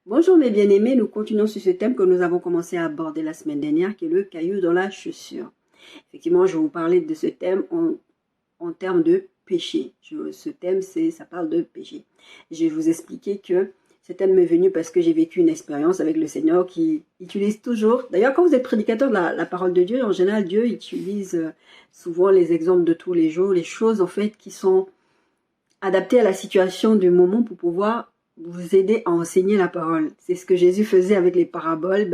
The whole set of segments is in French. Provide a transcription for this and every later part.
Bonjour mes bien-aimés, nous continuons sur ce thème que nous avons commencé à aborder la semaine dernière, qui est le caillou dans la chaussure. Effectivement, je vais vous parler de ce thème en termes de péché. Ce thème, ça parle de péché. Je vais vous expliquer que ce thème m'est venu parce que j'ai vécu une expérience avec le Seigneur qui utilise toujours... D'ailleurs, quand vous êtes prédicateur de la parole de Dieu, en général, Dieu utilise souvent les exemples de tous les jours, les choses en fait qui sont adaptées à la situation du moment pour pouvoir vous aider à enseigner la parole. C'est ce que Jésus faisait avec les paraboles.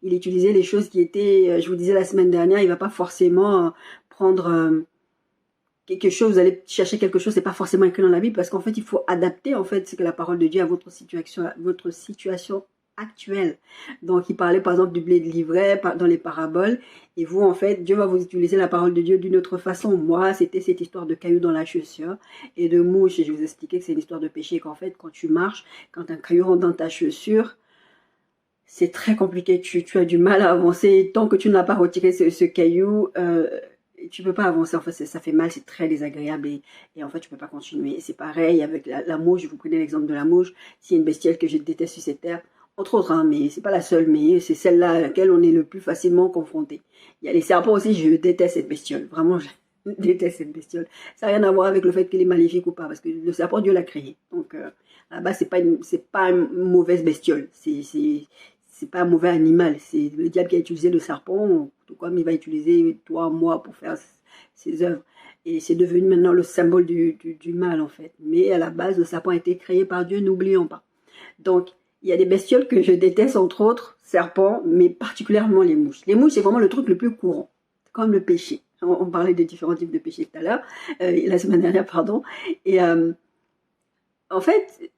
Il utilisait les choses qui étaient, je vous disais la semaine dernière, il va pas forcément prendre quelque chose, vous allez chercher quelque chose, c'est pas forcément écrit dans la Bible, parce qu'en fait, il faut adapter en fait ce que la parole de Dieu à votre situation actuelle. Donc, il parlait par exemple du blé de l'ivraie dans les paraboles, et vous, en fait, Dieu va vous utiliser la parole de Dieu d'une autre façon. Moi, c'était cette histoire de caillou dans la chaussure et de mouche, et je vous expliquais que c'est une histoire de péché, qu'en fait, quand tu marches, quand un caillou rentre dans ta chaussure, c'est très compliqué, tu as du mal à avancer, tant que tu n'as pas retiré ce caillou, tu peux pas avancer, en fait, ça fait mal, c'est très désagréable et en fait, tu peux pas continuer. C'est pareil avec la mouche, je vous prenais l'exemple de la mouche, c'est une bestiole que je déteste sur cette terre, entre autres, hein, mais c'est pas la seule, mais c'est celle-là à laquelle on est le plus facilement confronté. Il y a les serpents aussi, je déteste cette bestiole, vraiment, je déteste cette bestiole. Ça n'a rien à voir avec le fait qu'il est maléfique ou pas, parce que le serpent, Dieu l'a créé. Donc, à la base, c'est pas une mauvaise bestiole, c'est pas un mauvais animal, c'est le diable qui a utilisé le serpent, tout comme il va utiliser toi, moi, pour faire ses œuvres. Et c'est devenu maintenant le symbole du mal, en fait. Mais à la base, le serpent a été créé par Dieu, n'oublions pas. Donc, il y a des bestioles que je déteste, entre autres, serpents, mais particulièrement les mouches. Les mouches, c'est vraiment le truc le plus courant, comme le péché. On parlait de différents types de péchés tout à l'heure, la semaine dernière, pardon. Et en fait,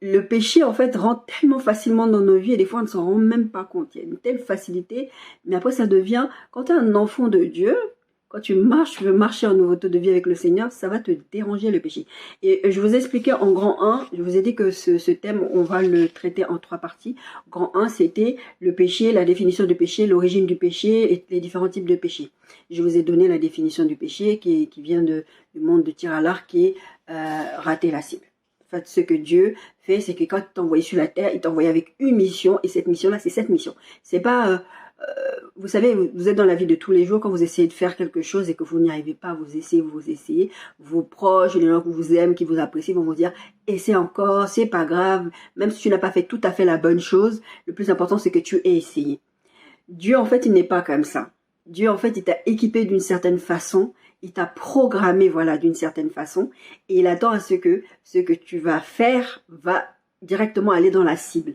le péché, en fait, rentre tellement facilement dans nos vies et des fois, on ne s'en rend même pas compte. Il y a une telle facilité, mais après, ça devient, quand tu es un enfant de Dieu, quand tu marches, tu veux marcher en nouveauté de vie avec le Seigneur, ça va te déranger le péché. Et je vous ai expliqué en grand 1, je vous ai dit que ce thème, on va le traiter en 3 parties. Grand 1, c'était le péché, la définition du péché, l'origine du péché et les différents types de péchés. Je vous ai donné la définition du péché qui vient du monde de tir à l'arc qui est rater la cible. En fait, ce que Dieu fait, c'est que quand il t'a envoyé sur la terre, il t'a envoyé avec une mission, et cette mission-là, c'est cette mission. C'est pas, vous savez, vous êtes dans la vie de tous les jours, quand vous essayez de faire quelque chose et que vous n'y arrivez pas, vous essayez, vos proches, les gens qui vous aiment, qui vous apprécient, vont vous dire, essaie encore, c'est pas grave, même si tu n'as pas fait tout à fait la bonne chose, le plus important, c'est que tu aies essayé. Dieu, en fait, il n'est pas comme ça. Dieu, en fait, il t'a équipé d'une certaine façon, il t'a programmé, voilà, d'une certaine façon, et il attend à ce que tu vas faire va directement aller dans la cible.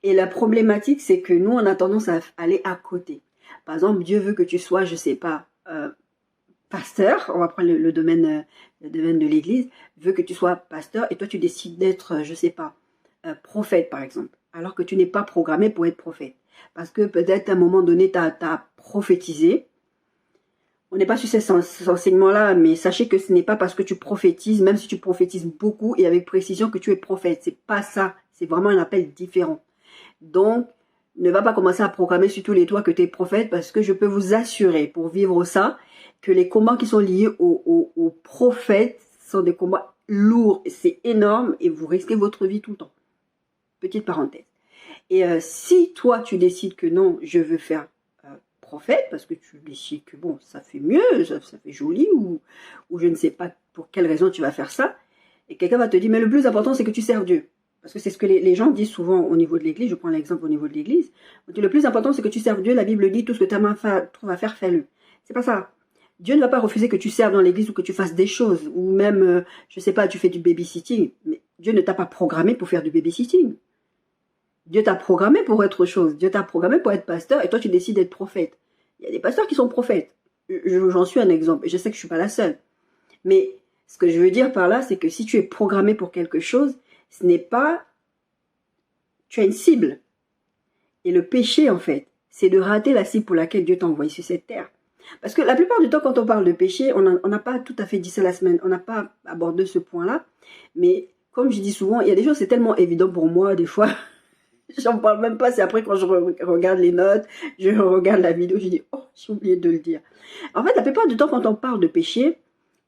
Et la problématique, c'est que nous, on a tendance à aller à côté. Par exemple, Dieu veut que tu sois, je sais pas, pasteur, on va prendre le domaine de l'église, veut que tu sois pasteur, et toi, tu décides d'être, je sais pas, prophète, par exemple, alors que tu n'es pas programmé pour être prophète. Parce que peut-être à un moment donné, tu as prophétisé. On n'est pas sur cet enseignement-là, mais sachez que ce n'est pas parce que tu prophétises, même si tu prophétises beaucoup et avec précision, que tu es prophète. C'est pas ça. C'est vraiment un appel différent. Donc, ne va pas commencer à programmer sur tous les toits que tu es prophète, parce que je peux vous assurer, pour vivre ça, que les combats qui sont liés aux prophètes sont des combats lourds. C'est énorme et vous risquez votre vie tout le temps. Petite parenthèse. Et si toi, tu décides que non, je veux faire prophète, parce que tu décides que bon, ça fait mieux, ça fait joli, ou je ne sais pas pour quelle raison tu vas faire ça, et quelqu'un va te dire, mais le plus important, c'est que tu serves Dieu. Parce que c'est ce que les gens disent souvent au niveau de l'église, je prends l'exemple au niveau de l'église, le plus important, c'est que tu serves Dieu, la Bible dit, tout ce que ta main trouve à faire, fais-le. C'est pas ça. Dieu ne va pas refuser que tu serves dans l'église ou que tu fasses des choses, ou même, je sais pas, tu fais du babysitting, mais Dieu ne t'a pas programmé pour faire du babysitting. Dieu t'a programmé pour autre chose. Dieu t'a programmé pour être pasteur et toi, tu décides d'être prophète. Il y a des pasteurs qui sont prophètes. J'en suis un exemple. Et je sais que je ne suis pas la seule. Mais ce que je veux dire par là, c'est que si tu es programmé pour quelque chose, ce n'est pas... Tu as une cible. Et le péché, en fait, c'est de rater la cible pour laquelle Dieu t'a envoyé sur cette terre. Parce que la plupart du temps, quand on parle de péché, on n'a pas tout à fait dit ça la semaine. On n'a pas abordé ce point-là. Mais comme je dis souvent, il y a des choses, c'est tellement évident pour moi, des fois... J'en parle même pas, c'est après quand je regarde les notes, je regarde la vidéo, je dis, oh, j'ai oublié de le dire. En fait, la plupart du temps, quand on parle de péché,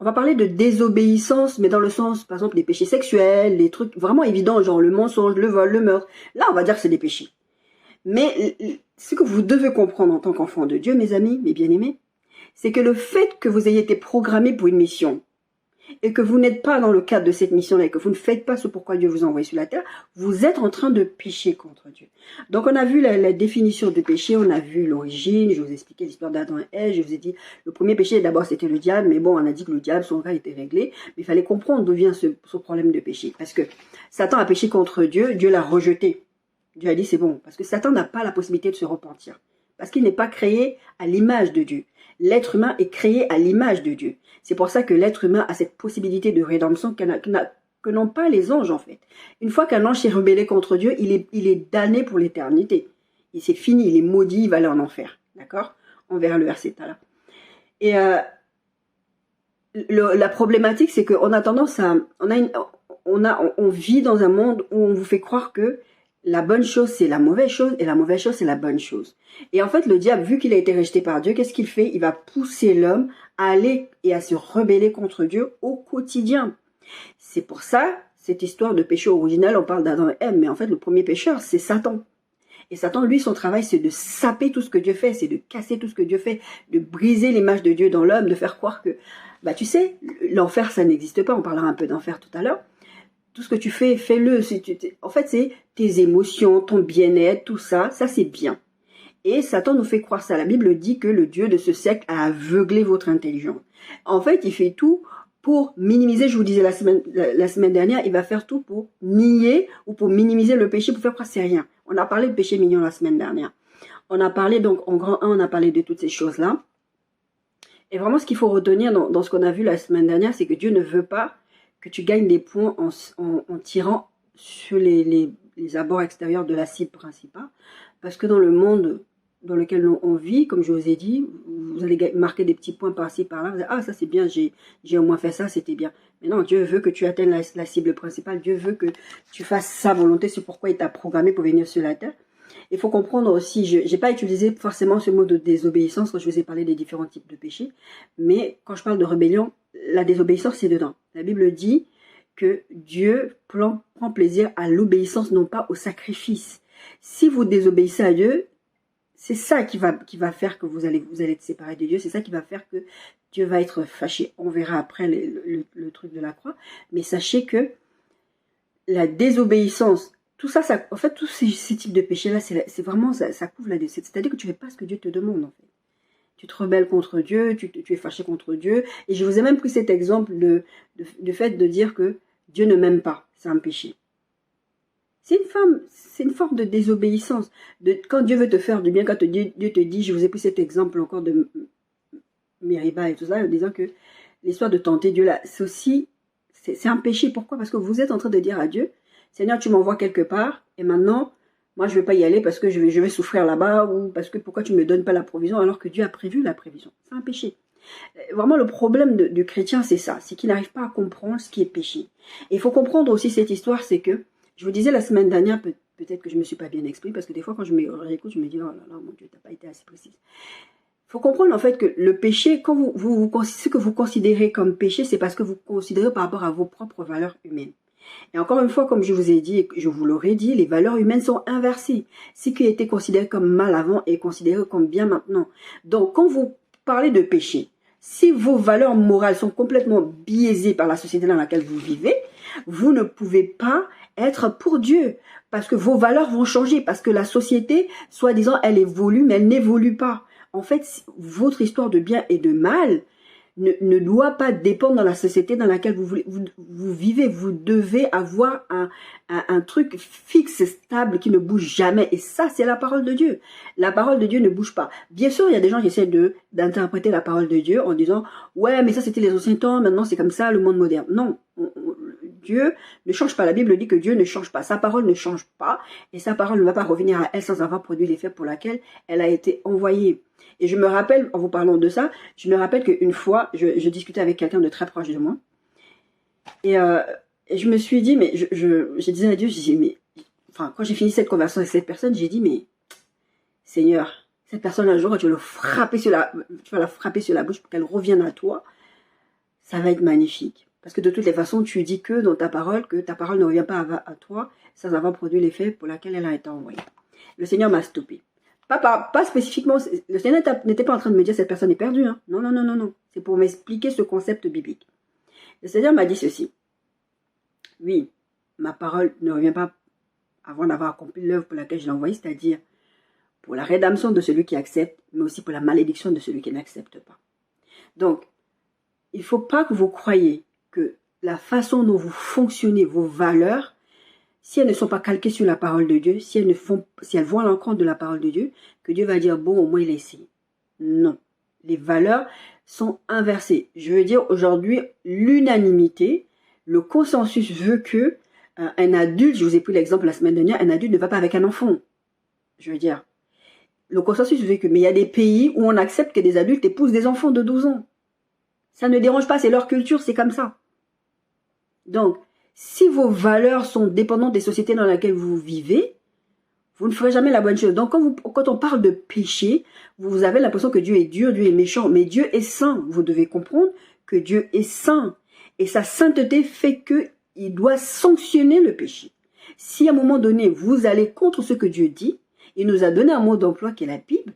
On va parler de désobéissance, mais dans le sens, par exemple, des péchés sexuels, les trucs vraiment évidents, genre le mensonge, le vol, le meurtre. Là, on va dire que c'est des péchés. Mais ce que vous devez comprendre en tant qu'enfant de Dieu, mes amis, mes bien-aimés, c'est que le fait que vous ayez été programmé pour une mission, et que vous n'êtes pas dans le cadre de cette mission-là, et que vous ne faites pas ce pourquoi Dieu vous a envoyé sur la terre, vous êtes en train de pécher contre Dieu. Donc on a vu la définition de péché, on a vu l'origine, je vous ai expliqué l'histoire d'Adam et Ève, je vous ai dit, le premier péché d'abord c'était le diable, mais bon on a dit que le diable, son cas était réglé, mais il fallait comprendre d'où vient ce problème de péché, parce que Satan a péché contre Dieu, Dieu l'a rejeté. Dieu a dit c'est bon, parce que Satan n'a pas la possibilité de se repentir, parce qu'il n'est pas créé à l'image de Dieu. L'être humain est créé à l'image de Dieu. C'est pour ça que l'être humain a cette possibilité de rédemption que n'ont pas les anges en fait. Une fois qu'un ange s'est rebellé contre Dieu, il est damné pour l'éternité. C'est fini, il est maudit, il va aller en enfer. D'accord? On verra le verset là. Et la problématique, c'est qu'on a tendance à... On vit dans un monde où on vous fait croire que la bonne chose, c'est la mauvaise chose, et la mauvaise chose, c'est la bonne chose. Et en fait, le diable, vu qu'il a été rejeté par Dieu, qu'est-ce qu'il fait? Il va pousser l'homme à aller et à se rebeller contre Dieu au quotidien. C'est pour ça, cette histoire de péché original, on parle d'Adam et Ève, mais en fait, le premier pécheur, c'est Satan. Et Satan, lui, son travail, c'est de saper tout ce que Dieu fait, c'est de casser tout ce que Dieu fait, de briser l'image de Dieu dans l'homme, de faire croire que, bah tu sais, l'enfer, ça n'existe pas, on parlera un peu d'enfer tout à l'heure. Tout ce que tu fais, fais-le. En fait, c'est tes émotions, ton bien-être, tout ça, ça c'est bien. Et Satan nous fait croire ça. La Bible dit que le Dieu de ce siècle a aveuglé votre intelligence. En fait, il fait tout pour minimiser, je vous disais la semaine dernière, il va faire tout pour nier ou pour minimiser le péché, pour faire croire que c'est rien. On a parlé de péché mignon la semaine dernière. On a parlé donc, en grand 1, on a parlé de toutes ces choses-là. Et vraiment, ce qu'il faut retenir dans ce qu'on a vu la semaine dernière, c'est que Dieu ne veut pas que tu gagnes des points en tirant sur les abords extérieurs de la cible principale. Parce que dans le monde dans lequel on vit, comme je vous ai dit, vous allez marquer des petits points par-ci, par-là. Vous allez, ah, ça c'est bien, j'ai au moins fait ça, c'était bien. Mais non, Dieu veut que tu atteignes la cible principale. Dieu veut que tu fasses sa volonté. C'est pourquoi il t'a programmé pour venir sur la terre. Il faut comprendre aussi, je n'ai pas utilisé forcément ce mot de désobéissance quand je vous ai parlé des différents types de péchés. Mais quand je parle de rébellion, la désobéissance, c'est dedans. La Bible dit que Dieu prend plaisir à l'obéissance, non pas au sacrifice. Si vous désobéissez à Dieu, c'est ça qui va faire que vous allez être séparés de Dieu. C'est ça qui va faire que Dieu va être fâché. On verra après le truc de la croix. Mais sachez que la désobéissance, tout ça, en fait, tous ces types de péchés-là, c'est vraiment, ça couvre la désobéissance. C'est-à-dire que tu ne fais pas ce que Dieu te demande, en fait. Tu te rebelles contre Dieu, tu es fâché contre Dieu. Et je vous ai même pris cet exemple du fait de dire que Dieu ne m'aime pas. C'est un péché. C'est une forme de désobéissance. Quand Dieu veut te faire du bien, quand Dieu te dit, je vous ai pris cet exemple encore de Mériba et tout ça, en disant que l'histoire de tenter Dieu là, c'est aussi, c'est un péché. Pourquoi? Parce que vous êtes en train de dire à Dieu, Seigneur, tu m'envoies quelque part, et maintenant, moi, je ne vais pas y aller parce que je vais souffrir là-bas, ou parce que pourquoi tu ne me donnes pas la provision alors que Dieu a prévu la provision. C'est un péché. Vraiment, le problème du chrétien, c'est ça. C'est qu'il n'arrive pas à comprendre ce qui est péché. Et il faut comprendre aussi cette histoire, c'est que, je vous disais la semaine dernière, peut-être que je ne me suis pas bien exprimée, parce que des fois, quand je me réécoute, je me dis, oh là là, mon Dieu, tu n'as pas été assez précise. Il faut comprendre en fait que le péché, quand ce que vous considérez comme péché, c'est parce que vous considérez par rapport à vos propres valeurs humaines. Et encore une fois, comme je vous ai dit, et je vous l'aurais dit, les valeurs humaines sont inversées. Ce qui a été considéré comme mal avant est considéré comme bien maintenant. Donc, quand vous parlez de péché, si vos valeurs morales sont complètement biaisées par la société dans laquelle vous vivez, vous ne pouvez pas être pour Dieu. Parce que vos valeurs vont changer. Parce que la société, soi-disant, elle évolue, mais elle n'évolue pas. En fait, votre histoire de bien et de mal ne doit pas dépendre dans la société dans laquelle vous vivez. Vous devez avoir un truc fixe, stable, qui ne bouge jamais. Et ça, c'est la parole de Dieu. La parole de Dieu ne bouge pas. Bien sûr, il y a des gens qui essaient d'interpréter la parole de Dieu en disant « Ouais, mais ça, c'était les anciens temps, maintenant c'est comme ça, le monde moderne. » Non, Dieu ne change pas. La Bible dit que Dieu ne change pas. Sa parole ne change pas. Et sa parole ne va pas revenir à elle sans avoir produit l'effet pour lequel elle a été envoyée. Et je me rappelle, en vous parlant de ça, je me rappelle qu'une fois, je discutais avec quelqu'un de très proche de moi. Et je me suis dit, mais je disais à Dieu, enfin, quand j'ai fini cette conversation avec cette personne, j'ai dit, mais Seigneur, cette personne un jour, tu vas la frapper sur la bouche pour qu'elle revienne à toi. ça va être magnifique. Parce que de toutes les façons, tu dis que dans ta parole, que ta parole ne revient pas à toi sans avoir produit l'effet pour lequel elle a été envoyée. Le Seigneur m'a stoppé. Pas spécifiquement, le Seigneur n'était pas en train de me dire cette personne est perdue. Hein. Non, non, non, non, non. C'est pour m'expliquer ce concept biblique. Le Seigneur m'a dit ceci. Oui, ma parole ne revient pas avant d'avoir accompli l'œuvre pour laquelle je l'ai envoyée, c'est-à-dire pour la rédemption de celui qui accepte, mais aussi pour la malédiction de celui qui n'accepte pas. Donc, il ne faut pas que vous croyiez que la façon dont vous fonctionnez, vos valeurs, si elles ne sont pas calquées sur la parole de Dieu, si elles vont à l'encontre de la parole de Dieu, que Dieu va dire, bon, au moins il a essayé. Non. Les valeurs sont inversées. Je veux dire, aujourd'hui, l'unanimité, le consensus veut que un adulte, je vous ai pris l'exemple la semaine dernière, un adulte ne va pas avec un enfant. Je veux dire, le consensus veut que, mais il y a des pays où on accepte que des adultes épousent des enfants de 12 ans. Ça ne dérange pas, c'est leur culture, c'est comme ça. Donc, si vos valeurs sont dépendantes des sociétés dans lesquelles vous vivez, vous ne ferez jamais la bonne chose. Donc, quand on parle de péché, vous avez l'impression que Dieu est dur, Dieu est méchant. Mais Dieu est saint. Vous devez comprendre que Dieu est saint. Et sa sainteté fait qu'il doit sanctionner le péché. Si à un moment donné, vous allez contre ce que Dieu dit, il nous a donné un mot d'emploi qui est la Bible.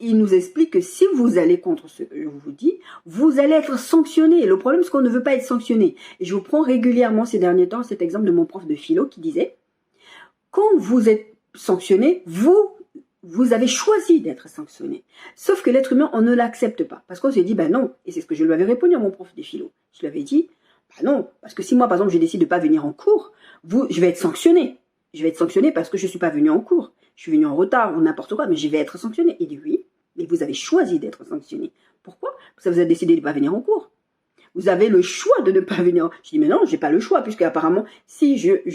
Il nous explique que si vous allez contre ce que je vous dis, vous allez être sanctionné. Le problème, c'est qu'on ne veut pas être sanctionné. Et je vous prends régulièrement ces derniers temps cet exemple de mon prof de philo qui disait, quand vous êtes sanctionné, vous avez choisi d'être sanctionné. Sauf que l'être humain, on ne l'accepte pas. Parce qu'on se dit, ben non. Et c'est ce que je lui avais répondu à mon prof de philo. Je lui avais dit, ben non. Parce que si moi, par exemple, je décide de ne pas venir en cours, je vais être sanctionné. Je vais être sanctionné parce que je ne suis pas venu en cours. Je suis venu en retard ou n'importe quoi, mais je vais être sanctionné. Il dit oui, mais vous avez choisi d'être sanctionné. Pourquoi? Parce que vous avez décidé de ne pas venir en cours. Vous avez le choix de ne pas venir. Je dis mais non, j'ai pas le choix, puisque apparemment, si je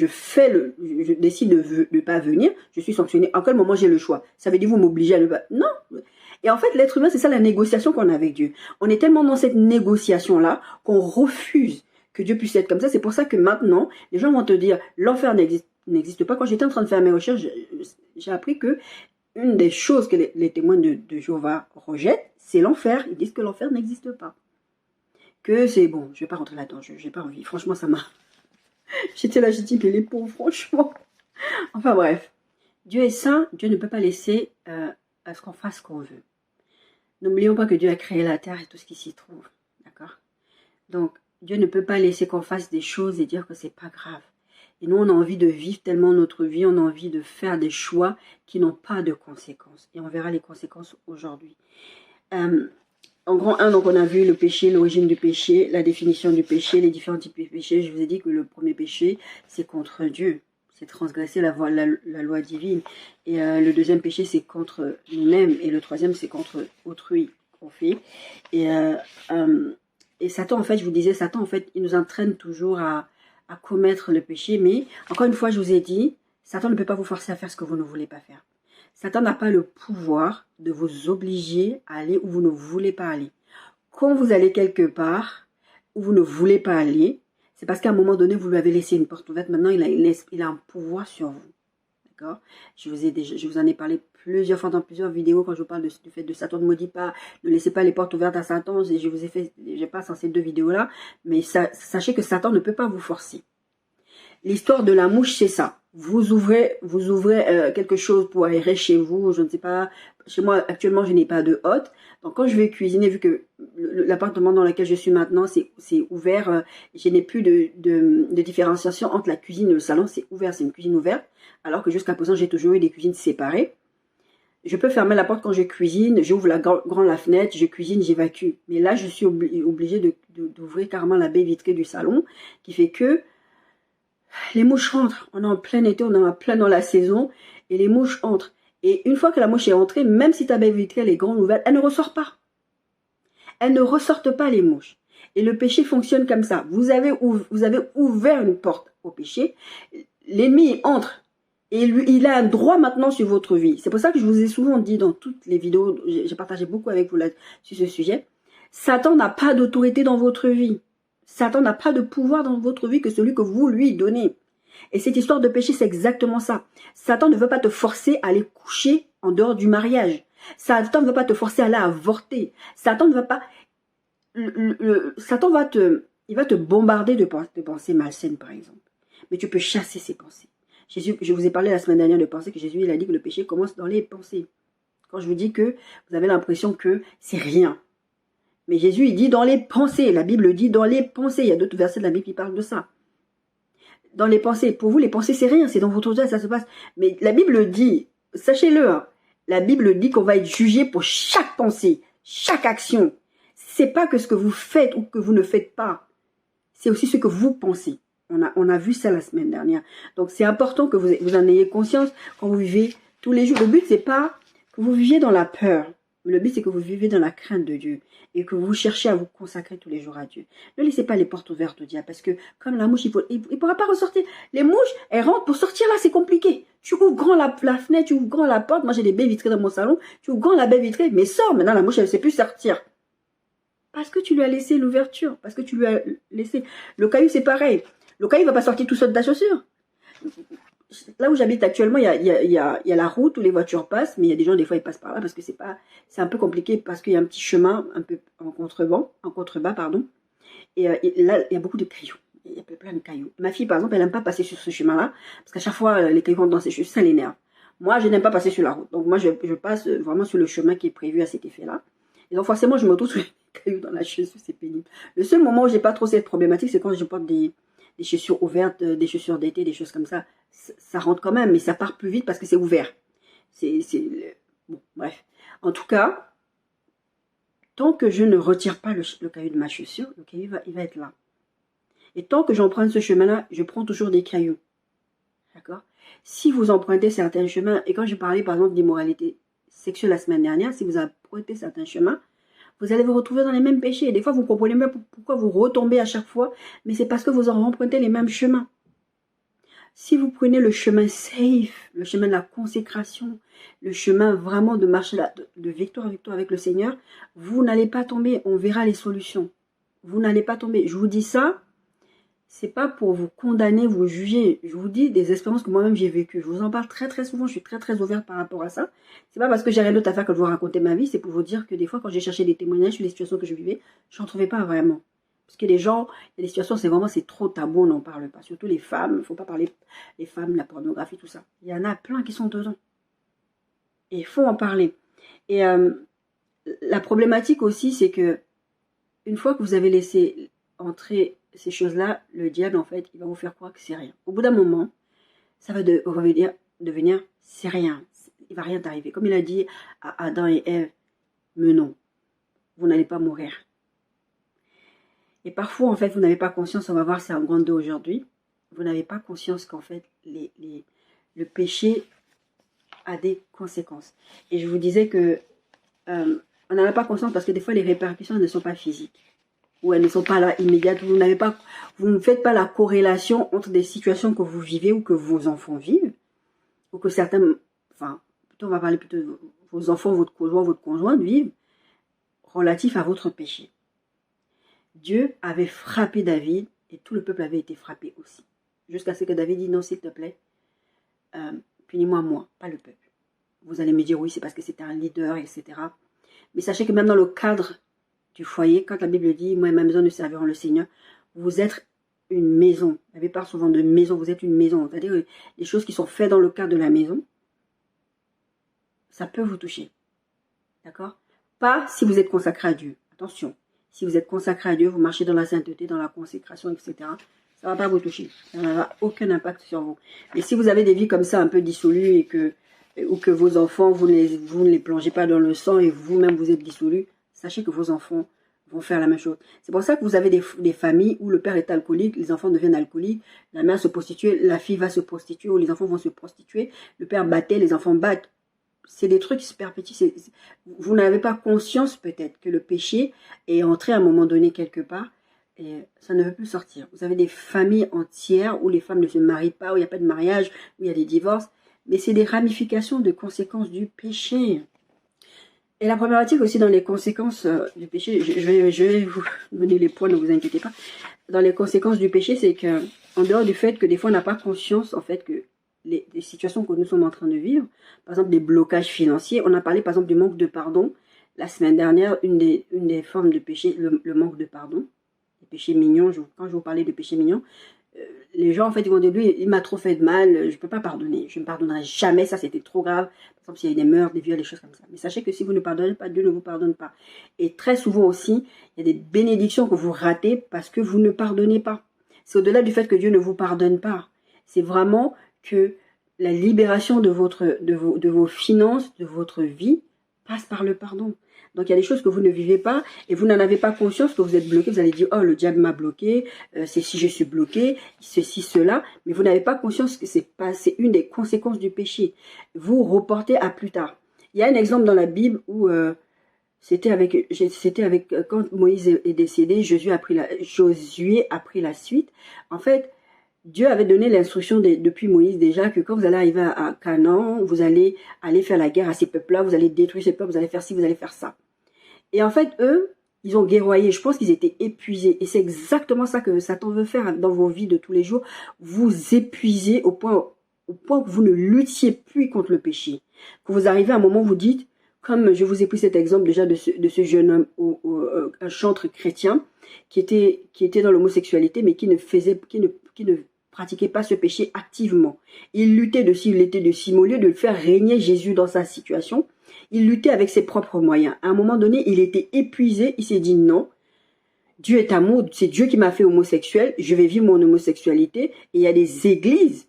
décide de ne pas venir, je suis sanctionné. En quel moment j'ai le choix? Ça veut dire vous m'obligez à ne pas. Non. Et en fait, l'être humain, c'est ça la négociation qu'on a avec Dieu. On est tellement dans cette négociation-là qu'on refuse que Dieu puisse être comme ça. C'est pour ça que maintenant, les gens vont te dire l'enfer n'existe pas. Quand j'étais en train de faire mes recherches, j'ai appris que une des choses que les témoins de Jéhovah rejettent, c'est l'enfer. Ils disent que l'enfer n'existe pas. Que c'est bon, je vais pas rentrer là-dedans, je n'ai pas envie. Franchement, ça m'a... J'étais là, j'ai dit, mais les pauvres, franchement. Enfin bref, Dieu est saint, Dieu ne peut pas laisser à ce qu'on fasse ce qu'on veut. N'oublions pas que Dieu a créé la terre et tout ce qui s'y trouve. D'accord? Donc, Dieu ne peut pas laisser qu'on fasse des choses et dire que c'est pas grave. Et nous, on a envie de vivre tellement notre vie, on a envie de faire des choix qui n'ont pas de conséquences. Et on verra les conséquences aujourd'hui. En grand 1, donc on a vu le péché, l'origine du péché, la définition du péché, les différents types de péché. Je vous ai dit que le premier péché, c'est contre Dieu. C'est transgresser la loi divine. Et le deuxième péché, c'est contre nous-mêmes. Et le troisième, c'est contre autrui qu'on fait. Et Satan, en fait, je vous disais, Satan, en fait, il nous entraîne toujours à commettre le péché. Mais, encore une fois, je vous ai dit, Satan ne peut pas vous forcer à faire ce que vous ne voulez pas faire. Satan n'a pas le pouvoir de vous obliger à aller où vous ne voulez pas aller. Quand vous allez quelque part où vous ne voulez pas aller, c'est parce qu'à un moment donné, vous lui avez laissé une porte ouverte. Maintenant, il a un pouvoir sur vous. D'accord? Je vous en ai parlé plusieurs fois dans plusieurs vidéos quand je vous parle du fait de Satan. Ne maudit pas, ne laissez pas les portes ouvertes à Satan. Je passe en ces deux vidéos-là. Mais sachez que Satan ne peut pas vous forcer. L'histoire de la mouche, c'est ça. Vous ouvrez quelque chose pour aérer chez vous, je ne sais pas. Chez moi, actuellement, je n'ai pas de hôte. Donc, quand je vais cuisiner, vu que l'appartement dans lequel je suis maintenant, c'est ouvert, je n'ai plus de différenciation entre la cuisine et le salon. C'est ouvert, c'est une cuisine ouverte. Alors que jusqu'à présent, j'ai toujours eu des cuisines séparées. Je peux fermer la porte quand je cuisine, j'ouvre la fenêtre, je cuisine, j'évacue. Mais là, je suis obligée d'ouvrir carrément la baie vitrée du salon, qui fait que les mouches rentrent. On est en plein été, on est en plein dans la saison, et les mouches entrent. Et une fois que la mouche est entrée, même si ta baie vitrée elle est grande ouverte, elle ne ressort pas. Elles ne ressortent pas, les mouches. Et le péché fonctionne comme ça. Vous avez ouvert une porte au péché, l'ennemi entre. Et lui, il a un droit maintenant sur votre vie. C'est pour ça que je vous ai souvent dit dans toutes les vidéos, j'ai partagé beaucoup avec vous là, sur ce sujet, Satan n'a pas d'autorité dans votre vie. Satan n'a pas de pouvoir dans votre vie que celui que vous lui donnez. Et cette histoire de péché, c'est exactement ça. Satan ne veut pas te forcer à aller coucher en dehors du mariage. Satan ne veut pas te forcer à aller avorter. Satan ne veut pas... Satan il va te bombarder de pensées malsaines, par exemple. Mais tu peux chasser ces pensées. Jésus, je vous ai parlé la semaine dernière de pensées que Jésus il a dit que le péché commence dans les pensées. Quand je vous dis que vous avez l'impression que c'est rien. Mais Jésus, il dit dans les pensées. La Bible dit dans les pensées. Il y a d'autres versets de la Bible qui parlent de ça. Dans les pensées. Pour vous, les pensées, c'est rien. C'est dans votre tête, ça se passe. Mais la Bible dit, sachez-le, hein, la Bible dit qu'on va être jugé pour chaque pensée, chaque action. C'est pas que ce que vous faites ou que vous ne faites pas. C'est aussi ce que vous pensez. On a vu ça la semaine dernière. Donc, c'est important que vous en ayez conscience quand vous vivez tous les jours. Le but, c'est pas que vous viviez dans la peur. Le but, c'est que vous vivez dans la crainte de Dieu et que vous cherchez à vous consacrer tous les jours à Dieu. Ne laissez pas les portes ouvertes au diable parce que comme la mouche, il ne pourra pas ressortir. Les mouches, elles rentrent pour sortir là, c'est compliqué. Tu ouvres grand la fenêtre, tu ouvres grand la porte. Moi, j'ai des baies vitrées dans mon salon. Tu ouvres grand la baie vitrée, mais sors. Maintenant, la mouche, elle ne sait plus sortir. Parce que tu lui as laissé l'ouverture. Parce que tu lui as laissé... Le caillou, c'est pareil. Le caillou ne va pas sortir tout seul de ta chaussure. Là où j'habite actuellement, il y a la route où les voitures passent, mais il y a des gens, des fois, ils passent par là parce que c'est un peu compliqué parce qu'il y a un petit chemin un peu en contrebas, pardon. Et là, il y a beaucoup de cailloux. Il y a plein de cailloux. Ma fille, par exemple, elle n'aime pas passer sur ce chemin-là parce qu'à chaque fois, les cailloux rentrent dans ses cheveux, ça l'énerve. Moi, je n'aime pas passer sur la route. Donc, moi, je passe vraiment sur le chemin qui est prévu à cet effet-là. Et donc, forcément, je me retrouve sur les cailloux dans la chaussure, c'est pénible. Le seul moment où j'ai pas trop cette problématique, c'est quand je porte des chaussures ouvertes, des chaussures d'été, des choses comme ça. Ça rentre quand même, mais ça part plus vite parce que c'est ouvert. Bon, bref. En tout cas, tant que je ne retire pas le caillou de ma chaussure, le caillou il va être là. Et tant que j'emprunte ce chemin-là, je prends toujours des cailloux. D'accord? Si vous empruntez certains chemins, et quand je parlais par exemple d'immoralité sexuelle la semaine dernière, si vous empruntez certains chemins, vous allez vous retrouver dans les mêmes péchés. Et des fois, vous comprenez même pourquoi vous retombez à chaque fois, mais c'est parce que vous en empruntez les mêmes chemins. Si vous prenez le chemin safe, le chemin de la consécration, le chemin vraiment de marcher de victoire en victoire avec le Seigneur, vous n'allez pas tomber. On verra les solutions. Vous n'allez pas tomber. Je vous dis ça, c'est pas pour vous condamner, vous juger. Je vous dis des expériences que moi-même j'ai vécues. Je vous en parle très très souvent. Je suis très très ouverte par rapport à ça. C'est pas parce que j'ai rien d'autre à faire que de vous raconter ma vie. C'est pour vous dire que des fois, quand j'ai cherché des témoignages sur les situations que je vivais, je n'en trouvais pas vraiment. Parce que les gens, il y a des situations, c'est trop tabou, on n'en parle pas. Surtout les femmes, il ne faut pas parler des femmes, la pornographie, tout ça. Il y en a plein qui sont dedans. Et il faut en parler. Et la problématique aussi, c'est que une fois que vous avez laissé entrer ces choses-là, le diable, en fait, il va vous faire croire que c'est rien. Au bout d'un moment, ça va devenir c'est rien. Il ne va rien t'arriver. Comme il a dit à Adam et Ève, mais non, vous n'allez pas mourir. Et parfois, en fait, vous n'avez pas conscience, on va voir, c'est un grand 2 aujourd'hui, vous n'avez pas conscience qu'en fait, le péché a des conséquences. Et je vous disais que on n'en a pas conscience parce que des fois, les répercussions ne sont pas physiques ou elles ne sont pas là immédiates. Vous ne faites pas la corrélation entre des situations que vous vivez ou que vos enfants vivent ou que certains, enfin, plutôt on va parler plutôt de vos enfants, votre conjointe vivent relatif à votre péché. Dieu avait frappé David et tout le peuple avait été frappé aussi. Jusqu'à ce que David dit non, s'il te plaît, punis-moi moi, pas le peuple. Vous allez me dire oui, c'est parce que c'était un leader, etc. Mais sachez que même dans le cadre du foyer, quand la Bible dit moi et ma maison nous servirons le Seigneur, vous êtes une maison. La Bible parle souvent de maison, vous êtes une maison. C'est-à-dire les choses qui sont faites dans le cadre de la maison, ça peut vous toucher. D'accord? Pas si vous êtes consacré à Dieu. Attention. Si vous êtes consacré à Dieu, vous marchez dans la sainteté, dans la consécration, etc. Ça ne va pas vous toucher. Ça n'aura aucun impact sur vous. Mais si vous avez des vies comme ça un peu dissolues ou que vos enfants, vous ne les plongez pas dans le sang et vous-même vous êtes dissolu, sachez que vos enfants vont faire la même chose. C'est pour ça que vous avez des familles où le père est alcoolique, les enfants deviennent alcooliques, la mère se prostitue, la fille va se prostituer ou les enfants vont se prostituer, le père battait, les enfants battent. C'est des trucs qui se perpétuent. Vous n'avez pas conscience peut-être que le péché est entré à un moment donné quelque part et ça ne veut plus sortir. Vous avez des familles entières où les femmes ne se marient pas, où il n'y a pas de mariage, où il y a des divorces. Mais c'est des ramifications de conséquences du péché. Et la problématique aussi dans les conséquences du péché, je vais vous donner les points, ne vous inquiétez pas. Dans les conséquences du péché, c'est que en dehors du fait que des fois on n'a pas conscience en fait que les situations que nous sommes en train de vivre, par exemple des blocages financiers, on a parlé par exemple du manque de pardon, la semaine dernière, une des formes de péché, le manque de pardon, les péchés mignons. Quand je vous parlais de péchés mignons, les gens, en fait, ils vont dire, lui, il m'a trop fait de mal, je ne peux pas pardonner, je ne pardonnerai jamais, ça c'était trop grave. Par exemple, s'il y a des meurtres, des viols, des choses comme ça. Mais sachez que si vous ne pardonnez pas, Dieu ne vous pardonne pas. Et très souvent aussi, il y a des bénédictions que vous ratez parce que vous ne pardonnez pas. C'est au-delà du fait que Dieu ne vous pardonne pas. C'est vraiment que la libération de vos finances, de votre vie, passe par le pardon. Donc il y a des choses que vous ne vivez pas et vous n'en avez pas conscience que vous êtes bloqué. Vous allez dire, oh, le diable m'a bloqué, c'est si je suis bloqué, ceci, cela. Mais vous n'avez pas conscience que c'est une des conséquences du péché. Vous reportez à plus tard. Il y a un exemple dans la Bible où c'était avec quand Moïse est décédé, Josué a pris la suite. En fait, Dieu avait donné l'instruction depuis Moïse déjà que quand vous allez arriver à Canaan, vous allez aller faire la guerre à ces peuples-là, vous allez détruire ces peuples, vous allez faire ci, vous allez faire ça. Et en fait, eux, ils ont guerroyé. Je pense qu'ils étaient épuisés. Et c'est exactement ça que Satan veut faire dans vos vies de tous les jours. Vous épuisez au point que vous ne luttiez plus contre le péché. Que vous arrivez à un moment où vous dites, comme je vous ai pris cet exemple déjà de ce jeune homme, un chantre chrétien, qui était dans l'homosexualité, mais qui ne pratiquait pas ce péché activement. Il luttait dessus, il était dessus, mais au lieu de faire régner Jésus dans sa situation, il luttait avec ses propres moyens. À un moment donné, il était épuisé, il s'est dit non, Dieu est amour, c'est Dieu qui m'a fait homosexuel, je vais vivre mon homosexualité. Et il y a des églises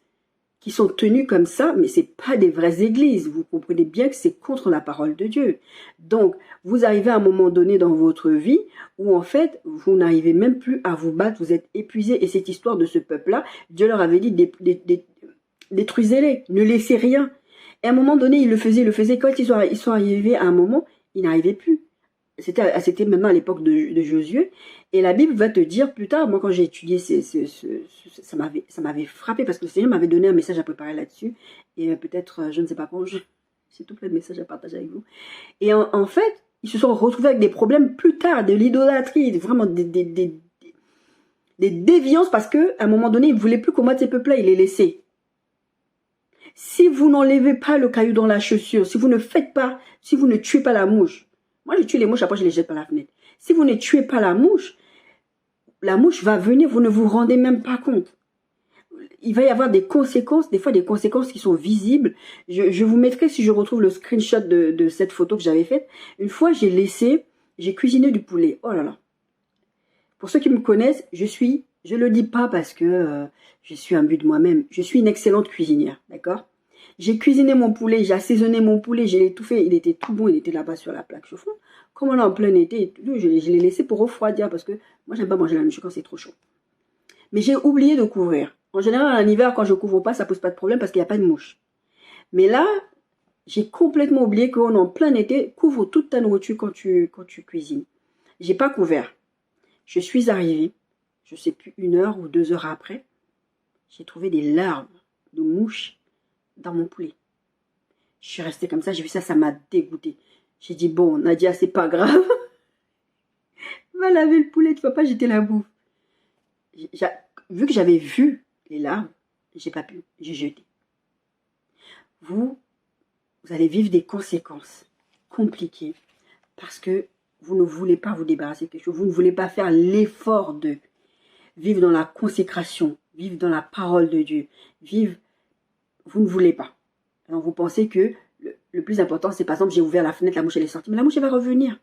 qui sont tenues comme ça, mais c'est pas des vraies églises. Vous comprenez bien que c'est contre la parole de Dieu. Donc, vous arrivez à un moment donné dans votre vie où en fait, vous n'arrivez même plus à vous battre, vous êtes épuisé. Et cette histoire de ce peuple-là, Dieu leur avait dit, détruisez-les, ne laissez rien. Et à un moment donné, ils le faisaient. Quand ils sont arrivés à un moment, ils n'arrivaient plus. C'était maintenant à l'époque de Josué. Et la Bible va te dire plus tard, moi quand j'ai étudié, ça m'avait frappé parce que le Seigneur m'avait donné un message à préparer là-dessus. Et peut-être, je ne sais pas quand, j'ai tout plein de messages à partager avec vous. Et en fait, ils se sont retrouvés avec des problèmes plus tard, de l'idolâtrie, vraiment des déviances parce qu'à un moment donné, ils ne voulaient plus combattre ces peuples-là, ils les laissaient. Si vous n'enlevez pas le caillou dans la chaussure, si vous ne tuez pas la mouche, moi je tue les mouches, après je les jette par la fenêtre. Si vous ne tuez pas la mouche va venir, vous ne vous rendez même pas compte. Il va y avoir des conséquences, des fois des conséquences qui sont visibles. Je vous mettrai, si je retrouve le screenshot de cette photo que j'avais faite. Une fois, j'ai cuisiné du poulet. Oh là là. Pour ceux qui me connaissent, je le dis pas parce que je suis un but de moi-même. Je suis une excellente cuisinière, d'accord? J'ai cuisiné mon poulet, j'ai assaisonné mon poulet, j'ai étouffé, il était tout bon, il était là-bas sur la plaque chauffante. Comme on est en plein été, je l'ai laissé pour refroidir parce que moi, j'aime pas manger la nourriture quand c'est trop chaud. Mais j'ai oublié de couvrir. En général, en hiver, quand je couvre pas, ça pose pas de problème parce qu'il n'y a pas de mouche. Mais là, j'ai complètement oublié qu'on est en plein été, couvre toute ta nourriture quand tu cuisines. J'ai pas couvert. Je suis arrivée, je sais plus 1 heure ou 2 heures après, j'ai trouvé des larves de mouches dans mon poulet. Je suis restée comme ça, j'ai vu ça, ça m'a dégoûtée. J'ai dit, bon, Nadia, c'est pas grave. Va laver le poulet, tu vas pas jeter la bouffe. Vu que j'avais vu les larves, j'ai pas pu, j'ai jeté. Vous allez vivre des conséquences compliquées parce que vous ne voulez pas vous débarrasser de quelque chose. Vous ne voulez pas faire l'effort de vivre dans la consécration, vivre dans la parole de Dieu. Vous ne voulez pas. Alors vous pensez que le plus important, c'est par exemple, j'ai ouvert la fenêtre, la mouche elle est sortie, mais la mouche elle va revenir.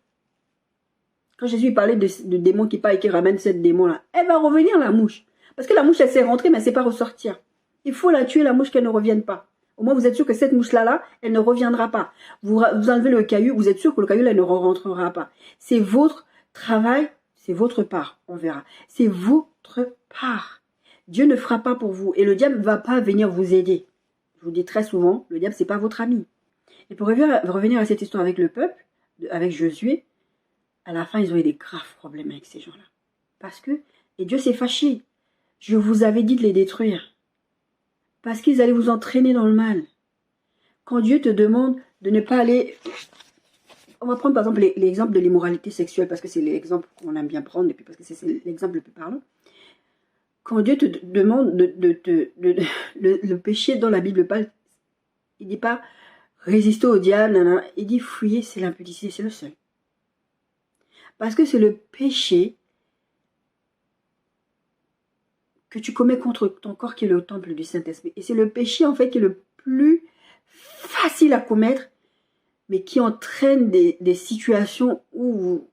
Quand Jésus parlait de démons qui partent et qui ramènent cette démon-là, elle va revenir la mouche. Parce que la mouche elle s'est rentrée, mais elle ne sait pas ressortir. Il faut la tuer, la mouche, qu'elle ne revienne pas. Au moins, vous êtes sûr que cette mouche-là, elle ne reviendra pas. Vous enlevez le caillou, vous êtes sûr que le caillou, là, ne rentrera pas. C'est votre travail, c'est votre part, on verra. C'est votre part. Dieu ne fera pas pour vous. Et le diable ne va pas venir vous aider. Je vous dis très souvent, le diable, c'est pas votre ami. Et pour revenir à cette histoire avec le peuple, avec Josué, à la fin, ils ont eu des graves problèmes avec ces gens-là. Parce que, et Dieu s'est fâché. Je vous avais dit de les détruire. Parce qu'ils allaient vous entraîner dans le mal. Quand Dieu te demande de ne pas aller... On va prendre par exemple l'exemple de l'immoralité sexuelle, parce que c'est l'exemple qu'on aime bien prendre, parce que c'est l'exemple le plus parlant. Quand Dieu te demande le péché dans la Bible, il ne dit pas résister au diable, il dit fuyez, c'est l'impudicité, c'est le seul. Parce que c'est le péché que tu commets contre ton corps qui est le temple du Saint-Esprit. Et c'est le péché en fait qui est le plus facile à commettre, mais qui entraîne des situations où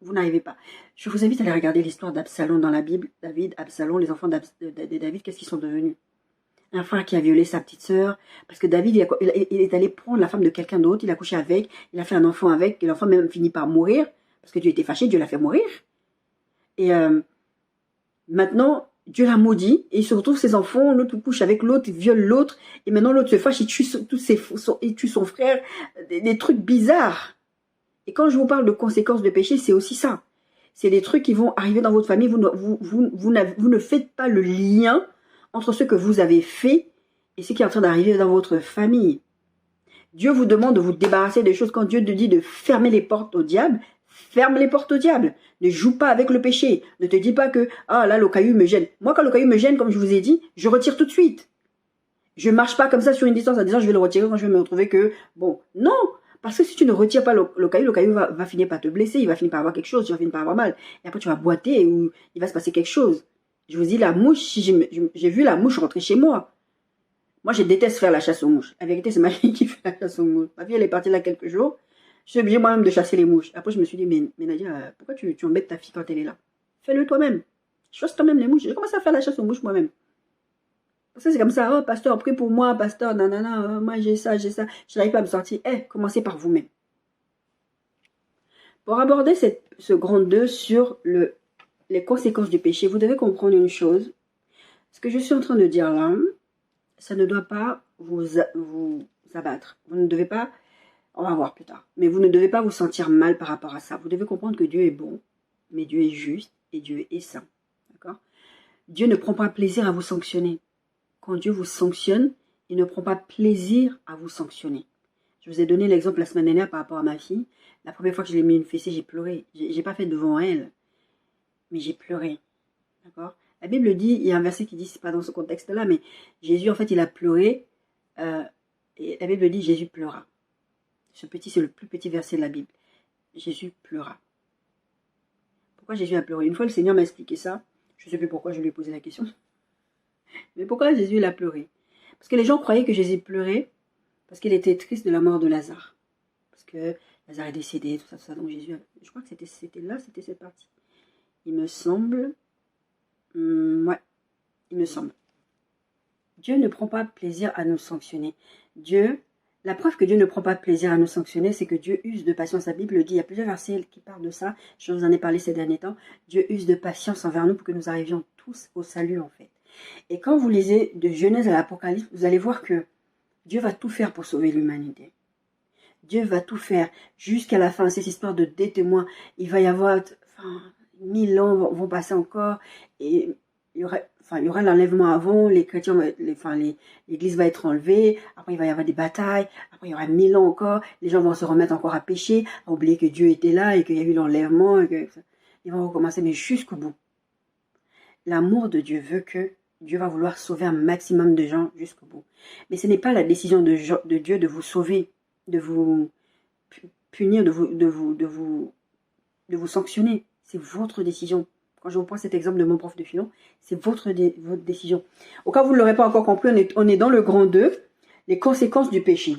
vous n'arrivez pas. Je vous invite à aller regarder l'histoire d'Absalom dans la Bible. David, Absalom, les enfants de David, qu'est-ce qu'ils sont devenus? Un frère qui a violé sa petite sœur, parce que David, il est allé prendre la femme de quelqu'un d'autre, il a couché avec, il a fait un enfant avec, et l'enfant même finit par mourir, parce que Dieu était fâché, Dieu l'a fait mourir. Et maintenant, Dieu l'a maudit, et il se retrouve ses enfants, l'autre couche avec l'autre, il viole l'autre, et maintenant l'autre se fâche, il tue son frère, des trucs bizarres. Et quand je vous parle de conséquences de péché, c'est aussi ça. C'est des trucs qui vont arriver dans votre famille, vous ne faites pas le lien entre ce que vous avez fait et ce qui est en train d'arriver dans votre famille. Dieu vous demande de vous débarrasser des choses. Quand Dieu te dit de fermer les portes au diable, ferme les portes au diable. Ne joue pas avec le péché. Ne te dis pas que, ah là, le caillou me gêne. Moi, quand le caillou me gêne, comme je vous ai dit, je retire tout de suite. Je marche pas comme ça sur une distance en disant je vais le retirer quand je vais me retrouver que, bon, non. Parce que si tu ne retires pas le caillou va finir par te blesser, il va finir par avoir quelque chose, tu vas finir par avoir mal. Et après, tu vas boiter ou il va se passer quelque chose. Je vous dis, la mouche, si j'ai vu la mouche rentrer chez moi. Moi, je déteste faire la chasse aux mouches. La vérité, c'est ma fille qui fait la chasse aux mouches. Ma fille, elle est partie là quelques jours. Je suis obligée moi-même de chasser les mouches. Après, je me suis dit, mais Nadia, pourquoi tu embêtes ta fille quand elle est là? Fais-le toi-même. Chasse toi-même les mouches. J'ai commencé à faire la chasse aux mouches moi-même. Parce que c'est comme ça, oh, pasteur, prie pour moi, pasteur, nanana, moi j'ai ça. Je n'arrive pas à me sortir. Commencez par vous-même. Pour aborder ce grand 2 sur les conséquences du péché, vous devez comprendre une chose. Ce que je suis en train de dire là, ça ne doit pas vous abattre. Vous ne devez pas, on va voir plus tard, mais vous ne devez pas vous sentir mal par rapport à ça. Vous devez comprendre que Dieu est bon, mais Dieu est juste et Dieu est saint. D'accord? Dieu ne prend pas plaisir à vous sanctionner. Quand Dieu vous sanctionne, il ne prend pas plaisir à vous sanctionner. Je vous ai donné l'exemple la semaine dernière par rapport à ma fille. La première fois que je l'ai mis une fessée, j'ai pleuré. J'ai pas fait devant elle, mais j'ai pleuré. D'accord? La Bible dit, il y a un verset qui dit, c'est pas dans ce contexte-là, mais Jésus, en fait, il a pleuré. Et la Bible dit, Jésus pleura. C'est le plus petit verset de la Bible. Jésus pleura. Pourquoi Jésus a pleuré? Une fois, le Seigneur m'a expliqué ça. Je ne sais plus pourquoi je lui ai posé la question. Mais pourquoi Jésus a pleuré? Parce que les gens croyaient que Jésus pleurait parce qu'il était triste de la mort de Lazare. Parce que Lazare est décédé, tout ça. Donc Jésus, je crois que c'était cette partie. Il me semble... ouais, il me semble. Dieu ne prend pas plaisir à nous sanctionner. La preuve que Dieu ne prend pas plaisir à nous sanctionner, c'est que Dieu use de patience. La Bible dit, il y a plusieurs versets qui parlent de ça. Je vous en ai parlé ces derniers temps. Dieu use de patience envers nous pour que nous arrivions tous au salut, en fait. Et quand vous lisez de Genèse à l'Apocalypse, vous allez voir que Dieu va tout faire pour sauver l'humanité. Dieu va tout faire jusqu'à la fin. C'est cette histoire de des témoins. Il va y avoir... 1000 ans vont passer encore et il y aura l'enlèvement avant, les chrétiens, l'église va être enlevée, après il va y avoir des batailles, après il y aura 1000 ans encore, les gens vont se remettre encore à pécher, à oublier que Dieu était là et qu'il y a eu l'enlèvement, ils vont recommencer, mais jusqu'au bout. L'amour de Dieu veut que Dieu va vouloir sauver un maximum de gens jusqu'au bout. Mais ce n'est pas la décision de Dieu de vous sauver, de vous punir, de vous sanctionner. C'est votre décision. Quand je vous prends cet exemple de mon prof de philo, c'est votre décision. Au cas où vous ne l'aurez pas encore compris, on est dans le grand 2, les conséquences du péché.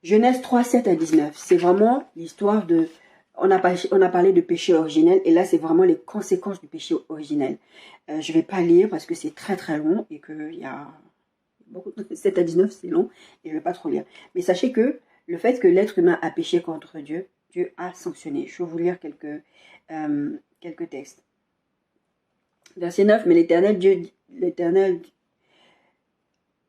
Genèse 3, 7 à 19. C'est vraiment l'histoire de... On a parlé de péché originel, et là, c'est vraiment les conséquences du péché originel. Je ne vais pas lire parce que c'est très très long, et qu'il y a... 7 à 19, c'est long, et je ne vais pas trop lire. Mais sachez que le fait que l'être humain a péché contre Dieu, Dieu a sanctionné. Je vais vous lire quelques textes. Verset 9, mais l'Éternel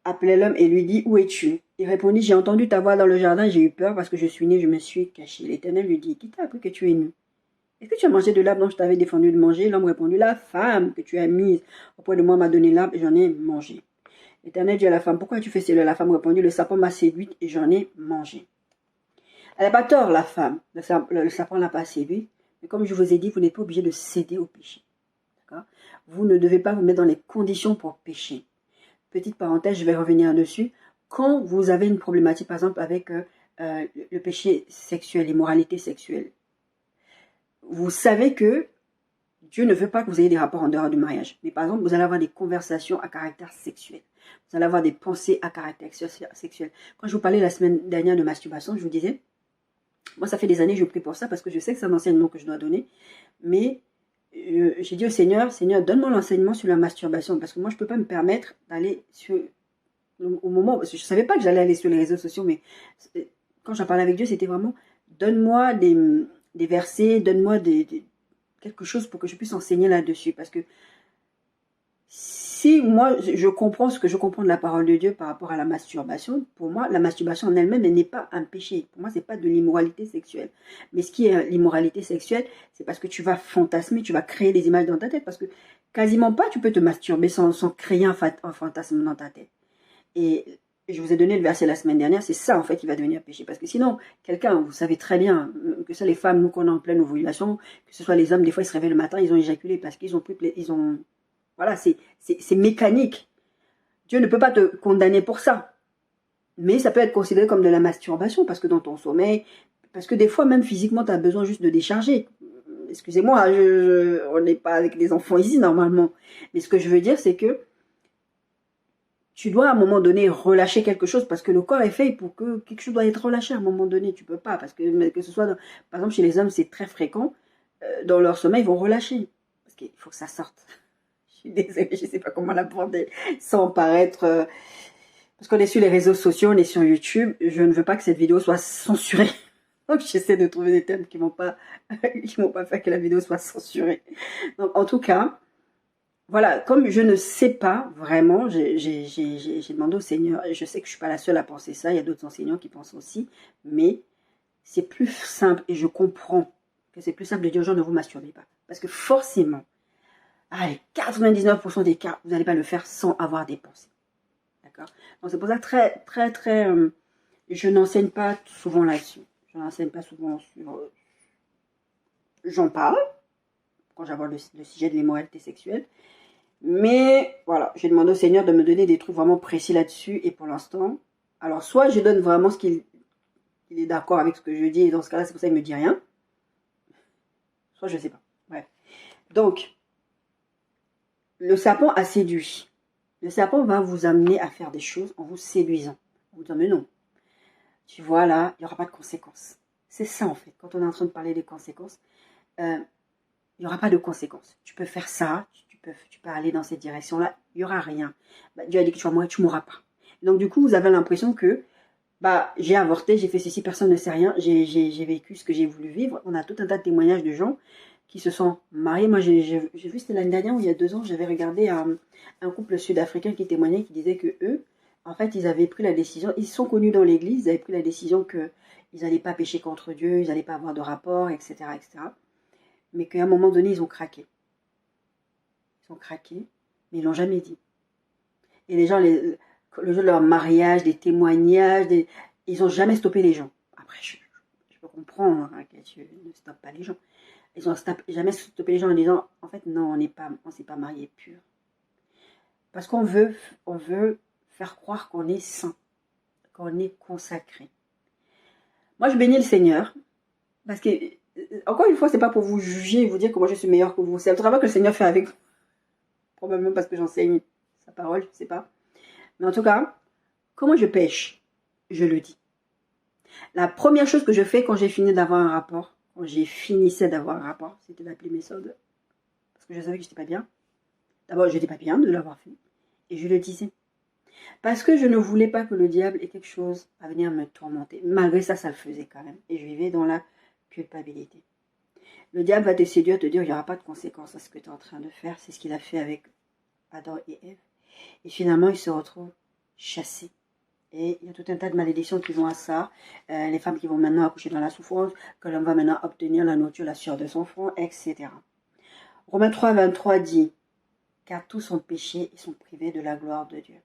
appelait l'homme et lui dit, où es-tu? Il répondit, j'ai entendu ta voix dans le jardin, j'ai eu peur parce que je suis nu, je me suis caché. L'Éternel lui dit, qui t'a appris que tu es nu? Est-ce que tu as mangé de l'arbre dont je t'avais défendu de manger? L'homme répondit, la femme que tu as mise auprès de moi m'a donné l'arbre et j'en ai mangé. L'Éternel dit à la femme, pourquoi as-tu fait cela? La femme répondit, le serpent m'a séduite et j'en ai mangé. Elle n'a pas tort, la femme. Le serpent ne l'a pas séduite. Mais comme je vous ai dit, vous n'êtes pas obligé de céder au péché. D'accord? Vous ne devez pas vous mettre dans les conditions pour pécher. Petite parenthèse, je vais revenir dessus. Quand vous avez une problématique, par exemple, avec le péché sexuel, l'immoralité sexuelle, vous savez que Dieu ne veut pas que vous ayez des rapports en dehors du mariage. Mais par exemple, vous allez avoir des conversations à caractère sexuel. Vous allez avoir des pensées à caractère sexuel. Quand je vous parlais la semaine dernière de masturbation, je vous disais, moi ça fait des années que je prie pour ça parce que je sais que c'est un enseignement que je dois donner. Mais j'ai dit au Seigneur, Seigneur, donne-moi l'enseignement sur la masturbation. Parce que moi, je ne peux pas me permettre d'aller sur... Au moment, parce que je ne savais pas que j'allais aller sur les réseaux sociaux, mais quand j'en parlais avec Dieu, c'était vraiment, donne-moi des versets, donne-moi quelque chose pour que je puisse enseigner là-dessus. Parce que si moi, je comprends ce que je comprends de la parole de Dieu par rapport à la masturbation, pour moi, la masturbation en elle-même, elle n'est pas un péché. Pour moi, ce n'est pas de l'immoralité sexuelle. Mais ce qui est l'immoralité sexuelle, c'est parce que tu vas fantasmer, tu vas créer des images dans ta tête. Parce que quasiment pas, tu peux te masturber sans créer un fantasme dans ta tête. Et je vous ai donné le verset la semaine dernière, c'est ça en fait qui va devenir péché. Parce que sinon, quelqu'un, vous savez très bien, que ce soit les femmes, nous qu'on est en pleine ovulation, que ce soit les hommes, des fois ils se réveillent le matin, ils ont éjaculé parce qu'ils ont pris, voilà, c'est mécanique. Dieu ne peut pas te condamner pour ça. Mais ça peut être considéré comme de la masturbation parce que dans ton sommeil, parce que des fois même physiquement, tu as besoin juste de décharger. Excusez-moi, on n'est pas avec des enfants ici normalement. Mais ce que je veux dire, c'est que tu dois à un moment donné relâcher quelque chose parce que le corps est fait pour que quelque chose doit être relâché à un moment donné. Tu peux pas parce que ce soit, par exemple chez les hommes, c'est très fréquent. Dans leur sommeil, ils vont relâcher parce qu'il faut que ça sorte. Je suis désolée, je ne sais pas comment l'aborder sans paraître... parce qu'on est sur les réseaux sociaux, on est sur YouTube. Je ne veux pas que cette vidéo soit censurée. Donc j'essaie de trouver des thèmes qui ne vont pas faire que la vidéo soit censurée. Donc en tout cas... Voilà, comme je ne sais pas vraiment, j'ai demandé au Seigneur, et je sais que je ne suis pas la seule à penser ça, il y a d'autres enseignants qui pensent aussi, mais c'est plus simple, et je comprends que c'est plus simple de dire aux gens ne vous masturbez pas. Parce que forcément, allez, 99% des cas, vous n'allez pas le faire sans avoir des pensées. D'accord? Donc c'est pour ça je n'enseigne pas souvent là-dessus. Je n'enseigne pas souvent sur... J'en parle, quand j'aborde le sujet de l'immoralité sexuelle. Mais voilà, j'ai demandé au Seigneur de me donner des trucs vraiment précis là-dessus. Et pour l'instant, alors soit je donne vraiment ce qu'il est d'accord avec ce que je dis. Et dans ce cas-là, c'est pour ça qu'il ne me dit rien. Soit je ne sais pas. Ouais. Donc, le serpent a séduit. Le serpent va vous amener à faire des choses en vous séduisant. En vous disant, mais non. Tu vois là, il n'y aura pas de conséquences. C'est ça en fait. Quand on est en train de parler des conséquences, il n'y aura pas de conséquences. Tu peux faire ça, tu peux aller dans cette direction-là, il n'y aura rien. Bah, Dieu a dit que tu vas mourir, tu ne mourras pas. Donc du coup, vous avez l'impression que j'ai avorté, j'ai fait ceci, personne ne sait rien, j'ai vécu ce que j'ai voulu vivre. On a tout un tas de témoignages de gens qui se sont mariés. Moi, j'ai vu, c'était l'année dernière ou il y a 2 ans, j'avais regardé un couple sud-africain qui témoignait, qui disait que eux, en fait, ils avaient pris la décision, ils sont connus dans l'église, ils avaient pris la décision qu'ils n'allaient pas pécher contre Dieu, ils n'allaient pas avoir de rapport, etc., etc. Mais qu'à un moment donné, ils ont craqué. Ils ont craqué, mais ils ne l'ont jamais dit. Et les gens, le jour de leur mariage, des témoignages, ils n'ont jamais stoppé les gens. Après, je peux comprendre que Dieu ne stoppe pas les gens. Ils n'ont jamais stoppé les gens en disant, en fait, non, on ne s'est pas marié pur. Parce qu'on veut faire croire qu'on est saint, qu'on est consacré. Moi, je bénis le Seigneur, parce que, encore une fois, ce n'est pas pour vous juger et vous dire que moi, je suis meilleure que vous. C'est le travail que le Seigneur fait avec vous. Probablement parce que j'enseigne sa parole, je ne sais pas. Mais en tout cas, comment je pêche? Je le dis. La première chose que je fais quand j'ai fini d'avoir un rapport, quand j'ai finissé d'avoir un rapport, c'était d'appeler mes soldes. Parce que je savais que je n'étais pas bien. D'abord, je n'étais pas bien de l'avoir fait. Et je le disais. Parce que je ne voulais pas que le diable ait quelque chose à venir me tourmenter. Malgré ça, ça le faisait quand même. Et je vivais dans la culpabilité. Le diable va te séduire, te dire il n'y aura pas de conséquences à ce que tu es en train de faire. C'est ce qu'il a fait avec Adam et Ève. Et finalement, ils se retrouvent chassés. Et il y a tout un tas de malédictions qui vont à ça. Les femmes qui vont maintenant accoucher dans la souffrance, que l'homme va maintenant obtenir la nourriture, la sueur de son front, etc. Romains 3, 23 dit « Car tous ont péché et sont privés de la gloire de Dieu. »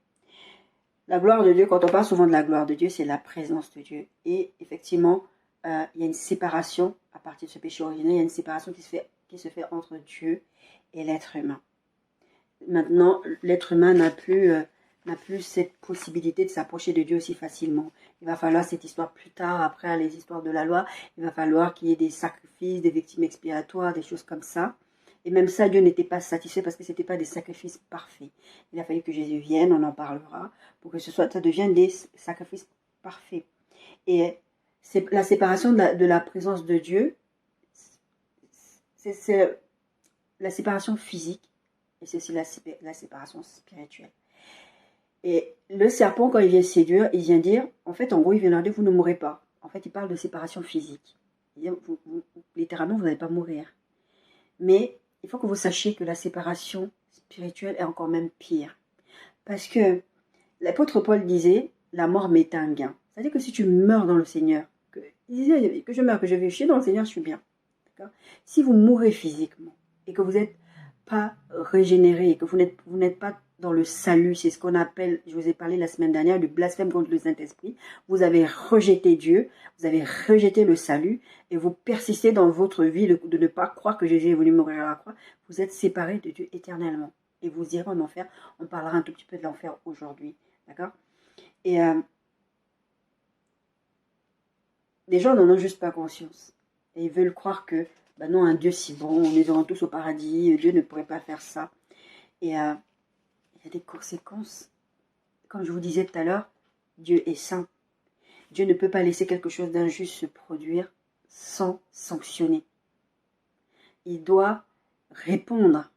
La gloire de Dieu, quand on parle souvent de la gloire de Dieu, c'est la présence de Dieu. Et effectivement, il y a une séparation à partir de ce péché originel. Il y a une séparation qui se fait entre Dieu et l'être humain. Maintenant, l'être humain n'a plus n'a plus cette possibilité de s'approcher de Dieu aussi facilement. Il va falloir cette histoire plus tard, après les histoires de la loi, il va falloir qu'il y ait des sacrifices, des victimes expiatoires, des choses comme ça. Et même ça, Dieu n'était pas satisfait parce que ce n'était pas des sacrifices parfaits. Il a fallu que Jésus vienne, on en parlera, pour que ça devienne des sacrifices parfaits. Et c'est la séparation de la présence de Dieu, c'est la séparation physique et c'est aussi la séparation spirituelle. Et le serpent, quand il vient séduire, il vient dire, en fait, en gros, il vient leur dire, vous ne mourrez pas. En fait, il parle de séparation physique. Il dit, littéralement, vous n'allez pas mourir. Mais il faut que vous sachiez que la séparation spirituelle est encore même pire. Parce que l'apôtre Paul disait, la mort m'est un gain. C'est-à-dire que si tu meurs dans le Seigneur, il disait que je meurs, que je vais chier dans le Seigneur, je suis bien. Si vous mourrez physiquement et que vous n'êtes pas régénéré et que vous n'êtes pas dans le salut, c'est ce qu'on appelle, je vous ai parlé la semaine dernière, du blasphème contre le Saint-Esprit, vous avez rejeté Dieu, vous avez rejeté le salut et vous persistez dans votre vie de ne pas croire que Jésus est venu mourir à la croix, vous êtes séparés de Dieu éternellement et vous irez en enfer. On parlera un tout petit peu de l'enfer aujourd'hui, d'accord? Et les gens n'en ont juste pas conscience. Et ils veulent croire que, ben non, un Dieu si bon, on les aura tous au paradis, Dieu ne pourrait pas faire ça. Et il y a des conséquences. Comme je vous disais tout à l'heure, Dieu est saint. Dieu ne peut pas laisser quelque chose d'injuste se produire sans sanctionner. Il doit répondre.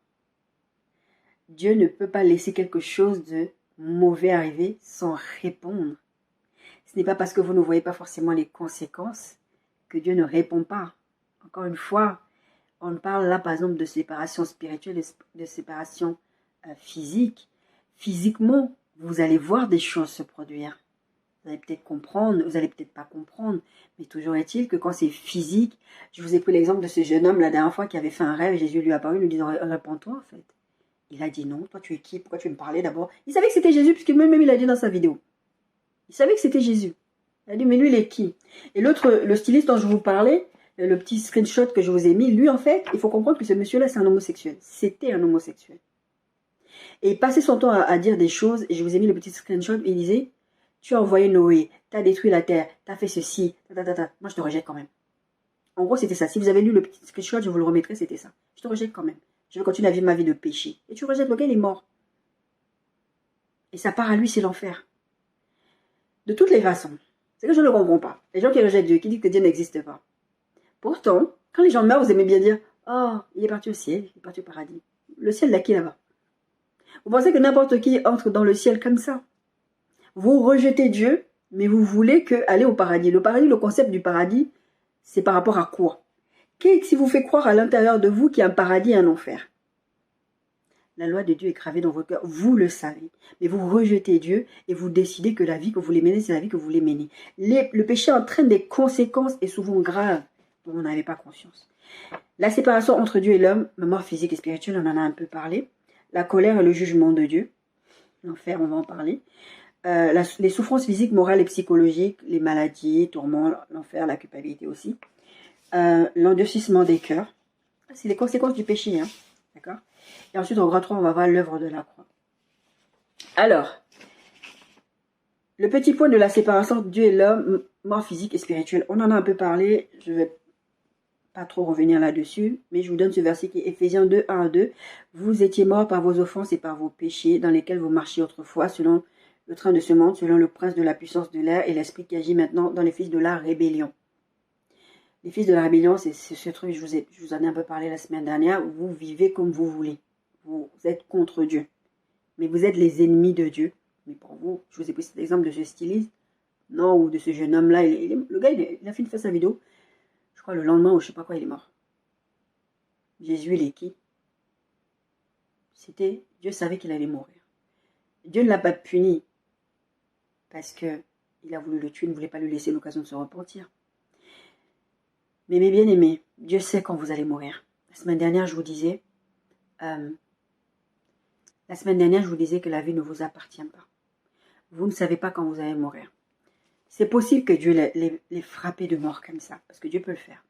Dieu ne peut pas laisser quelque chose de mauvais arriver sans répondre. Ce n'est pas parce que vous ne voyez pas forcément les conséquences que Dieu ne répond pas. Encore une fois, on parle là par exemple de séparation spirituelle, de séparation physique. Physiquement, vous allez voir des choses se produire. Vous allez peut-être comprendre, vous allez peut-être pas comprendre, mais toujours est-il que quand c'est physique, je vous ai pris l'exemple de ce jeune homme la dernière fois qui avait fait un rêve, Jésus lui a apparu, lui disant réponds-toi en fait. Il a dit non, toi tu es qui? Pourquoi tu veux me parler d'abord? Il savait que c'était Jésus, puisque même il a dit dans sa vidéo. Il savait que c'était Jésus. Il a dit mais lui il est qui? Et l'autre, le styliste dont je vous parlais, le petit screenshot que je vous ai mis, lui en fait, il faut comprendre que ce monsieur-là c'est un homosexuel. C'était un homosexuel. Et il passait son temps à dire des choses, et je vous ai mis le petit screenshot, il disait, tu as envoyé Noé, tu as détruit la terre, tu as fait ceci, moi je te rejette quand même. En gros c'était ça, si vous avez lu le petit screenshot, je vous le remettrai, c'était ça. Je te rejette quand même, je veux continuer à vivre ma vie de péché. Et tu rejettes, le gars il est mort. Et ça part à lui, c'est l'enfer. De toutes les façons, c'est que je ne comprends pas. Les gens qui rejettent Dieu, qui disent que Dieu n'existe pas. Pourtant, quand les gens meurent, vous aimez bien dire, oh, il est parti au ciel, il est parti au paradis. Le ciel, là, qui là-bas? Vous pensez que n'importe qui entre dans le ciel comme ça? Vous rejetez Dieu, mais vous voulez aller au paradis. Le paradis, le concept du paradis, c'est par rapport à quoi? Qu'est-ce qui vous fait croire à l'intérieur de vous qu'il y a un paradis et un enfer? La loi de Dieu est gravée dans votre cœur, vous le savez. Mais vous rejetez Dieu et vous décidez que la vie que vous voulez mener, c'est la vie que vous voulez mener. Le péché entraîne des conséquences et souvent graves dont vous n'avez pas conscience. La séparation entre Dieu et l'homme, la mort physique et spirituelle, on en a un peu parlé. La colère et le jugement de Dieu. L'enfer, on va en parler. Les souffrances physiques, morales et psychologiques, les maladies, tourments, l'enfer, la culpabilité aussi. L'endurcissement des cœurs. C'est les conséquences du péché, hein. D'accord? Et ensuite, en gras 3, on va voir l'œuvre de la croix. Alors, le petit point de la séparation de Dieu et l'homme, mort physique et spirituelle. On en a un peu parlé, je vais pas trop revenir là-dessus, mais je vous donne ce verset qui est Éphésiens 2, 1 à 2. Vous étiez morts par vos offenses et par vos péchés, dans lesquels vous marchiez autrefois, selon le train de ce monde, selon le prince de la puissance de l'air et l'esprit qui agit maintenant dans les fils de la rébellion. Les fils de la rébellion, c'est ce truc, je vous en ai un peu parlé la semaine dernière, où vous vivez comme vous voulez. Vous êtes contre Dieu. Mais vous êtes les ennemis de Dieu. Mais pour vous, je vous ai pris cet exemple de ce styliste, non, ou de ce jeune homme-là. Le gars, il a fait une fois sa vidéo. Je crois le lendemain, ou je sais pas quoi, il est mort. Jésus, il est qui? C'était, Dieu savait qu'il allait mourir. Dieu ne l'a pas puni. Parce que il a voulu le tuer, il ne voulait pas lui laisser l'occasion de se repentir. Mais mes bien-aimés, Dieu sait quand vous allez mourir. La semaine dernière, je vous disais que la vie ne vous appartient pas. Vous ne savez pas quand vous allez mourir. C'est possible que Dieu les frappe de mort comme ça, parce que Dieu peut le faire.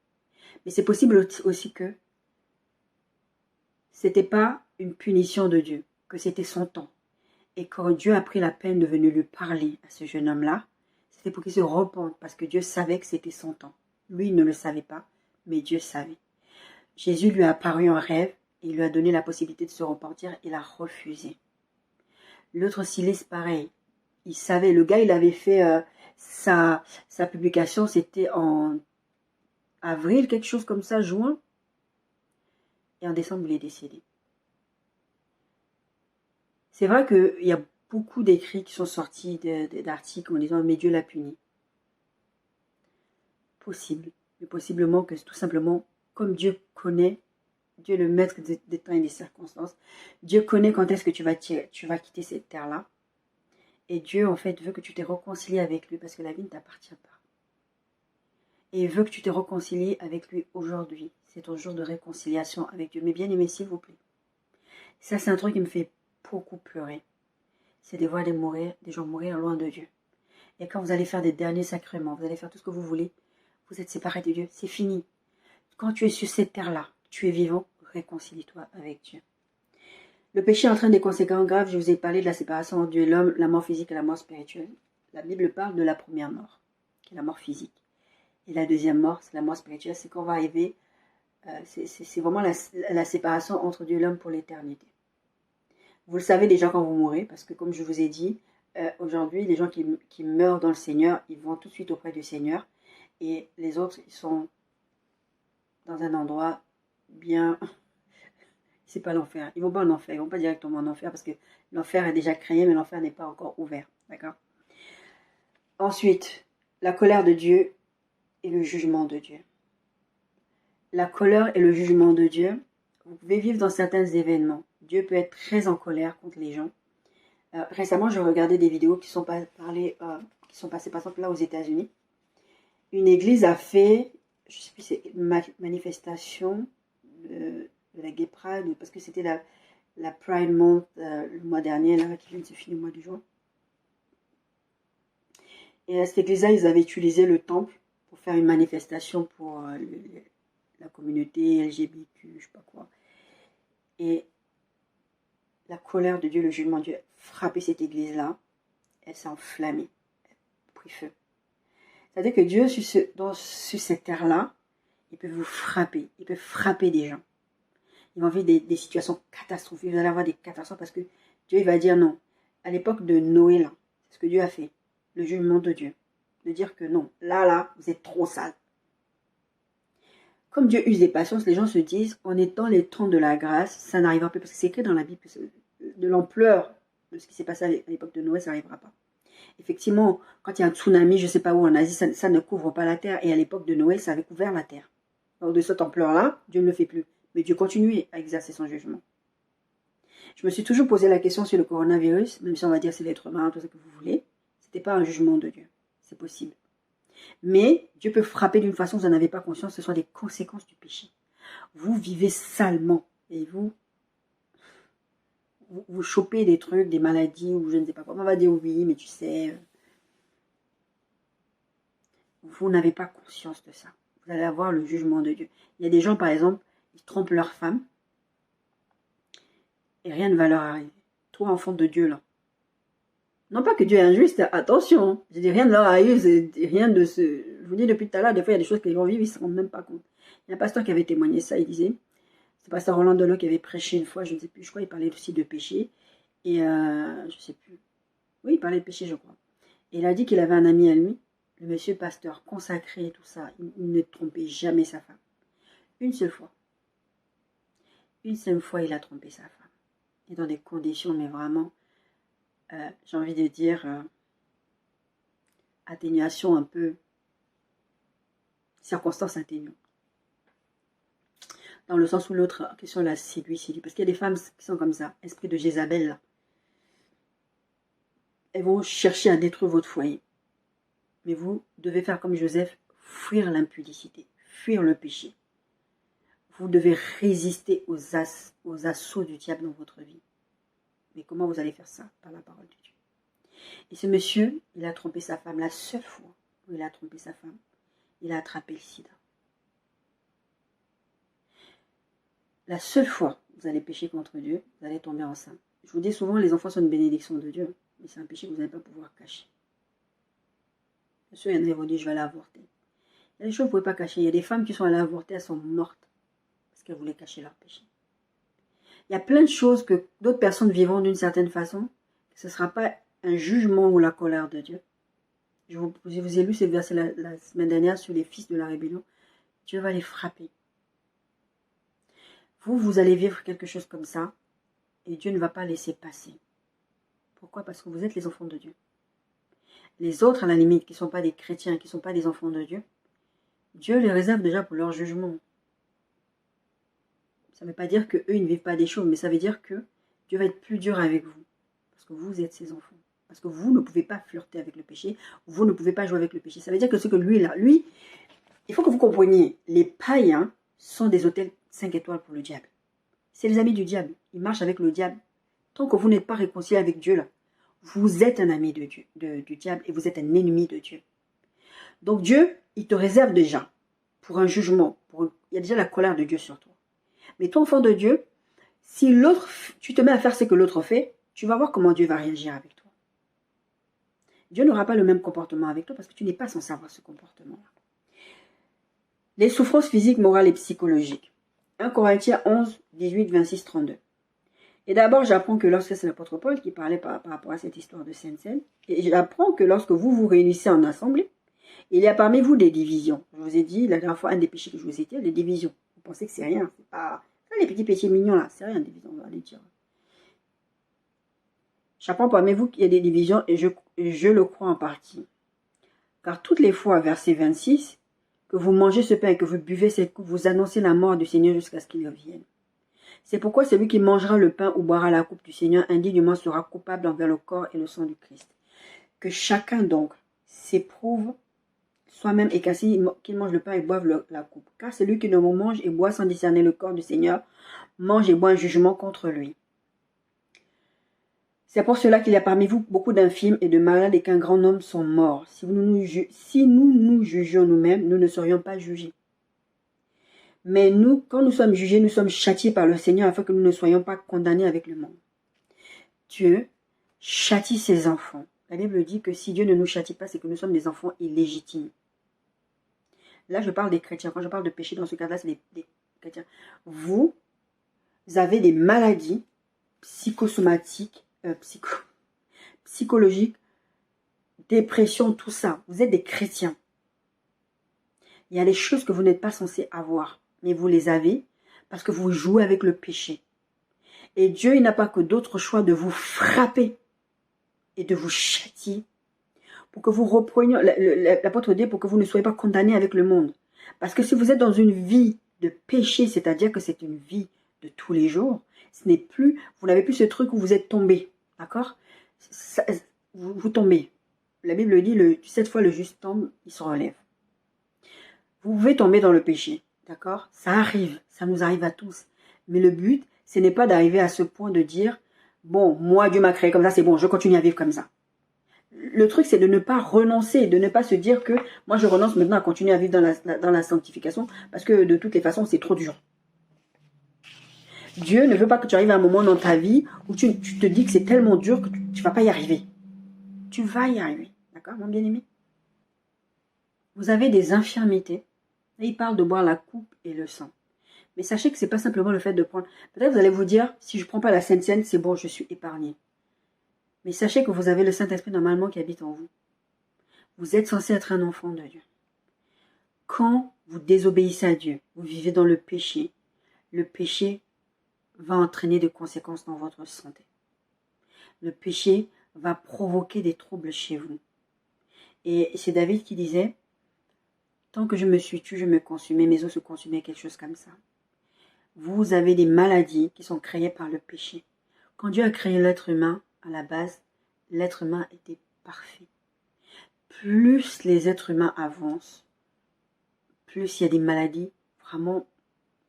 Mais c'est possible aussi que c'était pas une punition de Dieu, que c'était son temps. Et quand Dieu a pris la peine de venir lui parler à ce jeune homme-là, c'était pour qu'il se repente, parce que Dieu savait que c'était son temps. Lui, il ne le savait pas, mais Dieu savait. Jésus lui a apparu en rêve, et il lui a donné la possibilité de se repentir, il a refusé. L'autre Silas, pareil. Il savait, le gars, il avait fait sa publication, c'était en avril, quelque chose comme ça, juin. Et en décembre, il est décédé. C'est vrai qu'il y a beaucoup d'écrits qui sont sortis d'articles en disant « mais Dieu l'a puni ». Possible. Mais possiblement que tout simplement, comme Dieu connaît, Dieu est le maître des temps et des circonstances, Dieu connaît quand est-ce que tu vas quitter cette terre-là. Et Dieu, en fait, veut que tu t'es réconcilié avec lui parce que la vie ne t'appartient pas. Et il veut que tu t'es réconcilié avec lui aujourd'hui. C'est ton jour de réconciliation avec Dieu. Mais bien aimé, s'il vous plaît. Ça, c'est un truc qui me fait beaucoup pleurer. C'est de voir des gens mourir loin de Dieu. Et quand vous allez faire des derniers sacrements, vous allez faire tout ce que vous voulez, vous êtes séparés de Dieu. C'est fini. Quand tu es sur cette terre-là, tu es vivant, réconcilie-toi avec Dieu. Le péché entraîne des conséquences graves. Je vous ai parlé de la séparation entre Dieu et l'homme, la mort physique et la mort spirituelle. La Bible parle de la première mort, qui est la mort physique. Et la deuxième mort, c'est la mort spirituelle. C'est qu'on va arriver, c'est vraiment la séparation entre Dieu et l'homme pour l'éternité. Vous le savez déjà quand vous mourrez, parce que comme je vous ai dit, aujourd'hui, les gens qui meurent dans le Seigneur, ils vont tout de suite auprès du Seigneur. Et les autres, ils sont dans un endroit bien... C'est pas l'enfer. Ils vont pas en enfer. Ils vont pas directement en enfer parce que l'enfer est déjà créé, mais l'enfer n'est pas encore ouvert. D'accord? Ensuite, la colère de Dieu et le jugement de Dieu. La colère et le jugement de Dieu, vous pouvez vivre dans certains événements. Dieu peut être très en colère contre les gens. Récemment, je regardais des vidéos qui sont passées par exemple là aux États-Unis. Une église a fait, je sais plus, c'est une manifestation de la Gay Pride, parce que c'était la Pride Month le mois dernier, là, qui vient de se finir le mois de juin. Et à cette église-là, ils avaient utilisé le temple pour faire une manifestation pour la communauté LGBTQ, je sais pas quoi. Et la colère de Dieu, le jugement de Dieu, a frappé cette église-là. Elle s'est enflammée. Elle a pris feu. C'est-à-dire que Dieu, sur cette terre-là, il peut vous frapper. Il peut frapper des gens. Ils vont vivre des situations catastrophiques. Vous allez avoir des catastrophes parce que Dieu, il va dire non. À l'époque de Noé, là, c'est ce que Dieu a fait. Le jugement de Dieu. De dire que non, là, vous êtes trop sale. Comme Dieu use des patience, les gens se disent, en étant les temps de la grâce, ça n'arrivera pas. Parce que c'est écrit dans la Bible, de l'ampleur de ce qui s'est passé à l'époque de Noé, ça n'arrivera pas. Effectivement, quand il y a un tsunami, je ne sais pas où en Asie, ça ne couvre pas la terre. Et à l'époque de Noé, ça avait couvert la terre. Alors de cette ampleur-là, Dieu ne le fait plus. Mais Dieu continue à exercer son jugement. Je me suis toujours posé la question sur le coronavirus, même si on va dire c'est l'être humain, tout ce que vous voulez. Ce n'était pas un jugement de Dieu. C'est possible. Mais Dieu peut frapper d'une façon que vous n'en avez pas conscience. Ce sont des conséquences du péché. Vous vivez salement. Et vous chopez des trucs, des maladies, ou je ne sais pas quoi. On va dire oui, mais tu sais... Vous n'avez pas conscience de ça. Vous allez avoir le jugement de Dieu. Il y a des gens, par exemple, ils trompent leur femme et rien ne va leur arriver. Toi, enfant de Dieu, là. Non pas que Dieu est injuste, attention. Je dis rien ne leur arrive, rien de ce... Je vous dis depuis tout à l'heure, des fois, il y a des choses qu'ils vont vivre, ils ne se rendent même pas compte. Il y a un pasteur qui avait témoigné ça, il disait, c'est pasteur Roland Delot qui avait prêché une fois, je ne sais plus, je crois, il parlait aussi de péché. Et je ne sais plus. Oui, il parlait de péché, je crois. Et il a dit qu'il avait un ami à lui, le monsieur pasteur, consacré et tout ça, il ne trompait jamais sa femme. Une seule fois. Une seule fois, il a trompé sa femme. Et dans des conditions, mais vraiment, j'ai envie de dire, atténuation un peu, circonstance atténuante. Dans le sens où l'autre question l'a séduit. Parce qu'il y a des femmes qui sont comme ça, esprit de Jézabel, là. Elles vont chercher à détruire votre foyer. Mais vous devez faire comme Joseph, fuir l'impudicité, fuir le péché. Vous devez résister aux assauts du diable dans votre vie. Mais comment vous allez faire ça? Par la parole de Dieu. Et ce monsieur, il a trompé sa femme. La seule fois où il a trompé sa femme, il a attrapé le sida. La seule fois où vous allez pécher contre Dieu, vous allez tomber enceinte. Je vous dis souvent, les enfants sont une bénédiction de Dieu. Mais c'est un péché que vous n'allez pas pouvoir cacher. Bien sûr, il y en a qui vont dire, je vais aller avorter. Il y a des choses que vous ne pouvez pas cacher. Il y a des femmes qui sont allées avorter, elles sont mortes. Parce qu'elles voulaient cacher leur péché. Il y a plein de choses que d'autres personnes vivront d'une certaine façon. Ce ne sera pas un jugement ou la colère de Dieu. Je vous ai lu ce verset la semaine dernière sur les fils de la rébellion. Dieu va les frapper. Vous allez vivre quelque chose comme ça. Et Dieu ne va pas laisser passer. Pourquoi? Parce que vous êtes les enfants de Dieu. Les autres, à la limite, qui ne sont pas des chrétiens, qui ne sont pas des enfants de Dieu, Dieu les réserve déjà pour leur jugement. Ça ne veut pas dire qu'eux, ils ne vivent pas des choses, mais ça veut dire que Dieu va être plus dur avec vous. Parce que vous êtes ses enfants. Parce que vous ne pouvez pas flirter avec le péché. Vous ne pouvez pas jouer avec le péché. Ça veut dire que ce que lui, là, lui, il faut que vous compreniez, les païens sont des hôtels 5 étoiles pour le diable. C'est les amis du diable. Ils marchent avec le diable. Tant que vous n'êtes pas réconcilié avec Dieu, là, vous êtes un ami de Dieu, du diable et vous êtes un ennemi de Dieu. Donc Dieu, il te réserve déjà pour un jugement. Il y a déjà la colère de Dieu sur toi. Mais toi, enfant de Dieu, si l'autre, tu te mets à faire ce que l'autre fait, tu vas voir comment Dieu va réagir avec toi. Dieu n'aura pas le même comportement avec toi parce que tu n'es pas censé avoir ce comportement-là. Les souffrances physiques, morales et psychologiques. 1 Corinthiens 11, 18, 26, 32. Et d'abord, j'apprends que lorsque c'est l'apôtre Paul qui parlait par rapport à cette histoire de Sainte-Seine, et j'apprends que lorsque vous vous réunissez en assemblée, il y a parmi vous des divisions. Je vous ai dit la dernière fois, un des péchés que je vous ai dit, les divisions. Vous pensez que c'est rien, c'est pas... les petits péchés mignons là, c'est rien, division, on va les dire. J'apprends parmi vous qu'il y a des divisions et je le crois en partie. Car toutes les fois, verset 26, que vous mangez ce pain et que vous buvez cette coupe, vous annoncez la mort du Seigneur jusqu'à ce qu'il revienne. C'est pourquoi celui qui mangera le pain ou boira la coupe du Seigneur indignement sera coupable envers le corps et le sang du Christ. Que chacun donc s'éprouve soi-même et qu'il mange le pain et boive la coupe. Car celui qui ne mange et boit sans discerner le corps du Seigneur mange et boit un jugement contre lui. C'est pour cela qu'il y a parmi vous beaucoup d'infirmes et de malades et qu'un grand nombre sont morts. Si nous nous jugions nous-mêmes, nous ne serions pas jugés. Mais nous, quand nous sommes jugés, nous sommes châtiés par le Seigneur afin que nous ne soyons pas condamnés avec le monde. Dieu châtie ses enfants. La Bible dit que si Dieu ne nous châtie pas, c'est que nous sommes des enfants illégitimes. Là, je parle des chrétiens. Quand je parle de péché, dans ce cas-là, c'est des chrétiens. Vous avez des maladies psychosomatiques, psychologiques, dépression, tout ça. Vous êtes des chrétiens. Il y a des choses que vous n'êtes pas censés avoir. Mais vous les avez parce que vous jouez avec le péché. Et Dieu, il n'a pas que d'autre choix de vous frapper et de vous châtier pour que vous repreniez, l'apôtre dit, pour que vous ne soyez pas condamnés avec le monde. Parce que si vous êtes dans une vie de péché, c'est-à-dire que c'est une vie de tous les jours, ce n'est plus, vous n'avez plus ce truc où vous êtes tombé, d'accord? Vous tombez. La Bible dit, 7 fois le juste tombe, il se relève. Vous pouvez tomber dans le péché. D'accord? Ça arrive, ça nous arrive à tous. Mais le but, ce n'est pas d'arriver à ce point de dire, bon, moi, Dieu m'a créé comme ça, c'est bon, je continue à vivre comme ça. Le truc, c'est de ne pas renoncer, de ne pas se dire que moi, je renonce maintenant à continuer à vivre dans la sanctification, parce que de toutes les façons, c'est trop dur. Dieu ne veut pas que tu arrives à un moment dans ta vie où tu te dis que c'est tellement dur que tu ne vas pas y arriver. Tu vas y arriver. D'accord, mon bien-aimé? Vous avez des infirmités. Et il parle de boire la coupe et le sang. Mais sachez que ce n'est pas simplement le fait de prendre... Peut-être vous allez vous dire, si je ne prends pas la Sainte Seine, c'est bon, je suis épargné. Mais sachez que vous avez le Saint-Esprit normalement qui habite en vous. Vous êtes censé être un enfant de Dieu. Quand vous désobéissez à Dieu, vous vivez dans le péché va entraîner des conséquences dans votre santé. Le péché va provoquer des troubles chez vous. Et c'est David qui disait, tant que je me suis tué, je me consumais, mes os se consumaient, quelque chose comme ça. Vous avez des maladies qui sont créées par le péché. Quand Dieu a créé l'être humain, à la base, l'être humain était parfait. Plus les êtres humains avancent, plus il y a des maladies. Vraiment,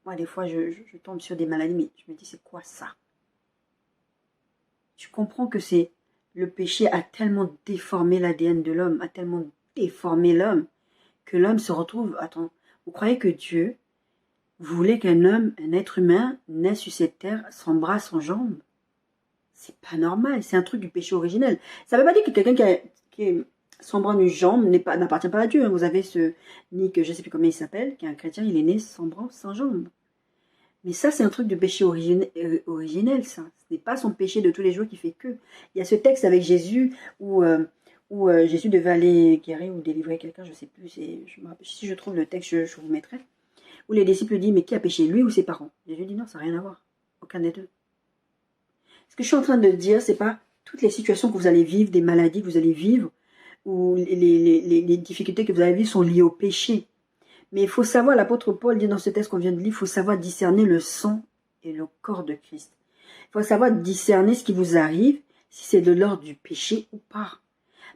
moi des fois je tombe sur des maladies, mais je me dis c'est quoi ça? Tu comprends que c'est le péché a tellement déformé l'ADN de l'homme, a tellement déformé l'homme, que l'homme se retrouve... Attends, vous croyez que Dieu voulait qu'un homme, un être humain, naisse sur cette terre sans bras, sans jambes? C'est pas normal, c'est un truc du péché originel. Ça veut pas dire que quelqu'un qui est sans bras ni jambes n'appartient pas à Dieu. Vous avez ce Nick, je sais plus comment il s'appelle, qui est un chrétien, il est né sans bras, sans jambes. Mais ça, c'est un truc de péché originel, ça. Ce n'est pas son péché de tous les jours qui fait que. Il y a ce texte avec Jésus où Jésus devait aller guérir ou délivrer quelqu'un, je ne sais plus. Si je trouve le texte, je vous mettrai. Où les disciples disent, mais qui a péché, lui ou ses parents? Jésus dit, non, ça n'a rien à voir. Aucun des deux. Ce que je suis en train de dire, c'est pas toutes les situations que vous allez vivre, des maladies que vous allez vivre, ou les difficultés que vous allez vivre sont liées au péché. Mais il faut savoir, l'apôtre Paul dit dans ce texte qu'on vient de lire, il faut savoir discerner le sang et le corps de Christ. Il faut savoir discerner ce qui vous arrive, si c'est de l'ordre du péché ou pas.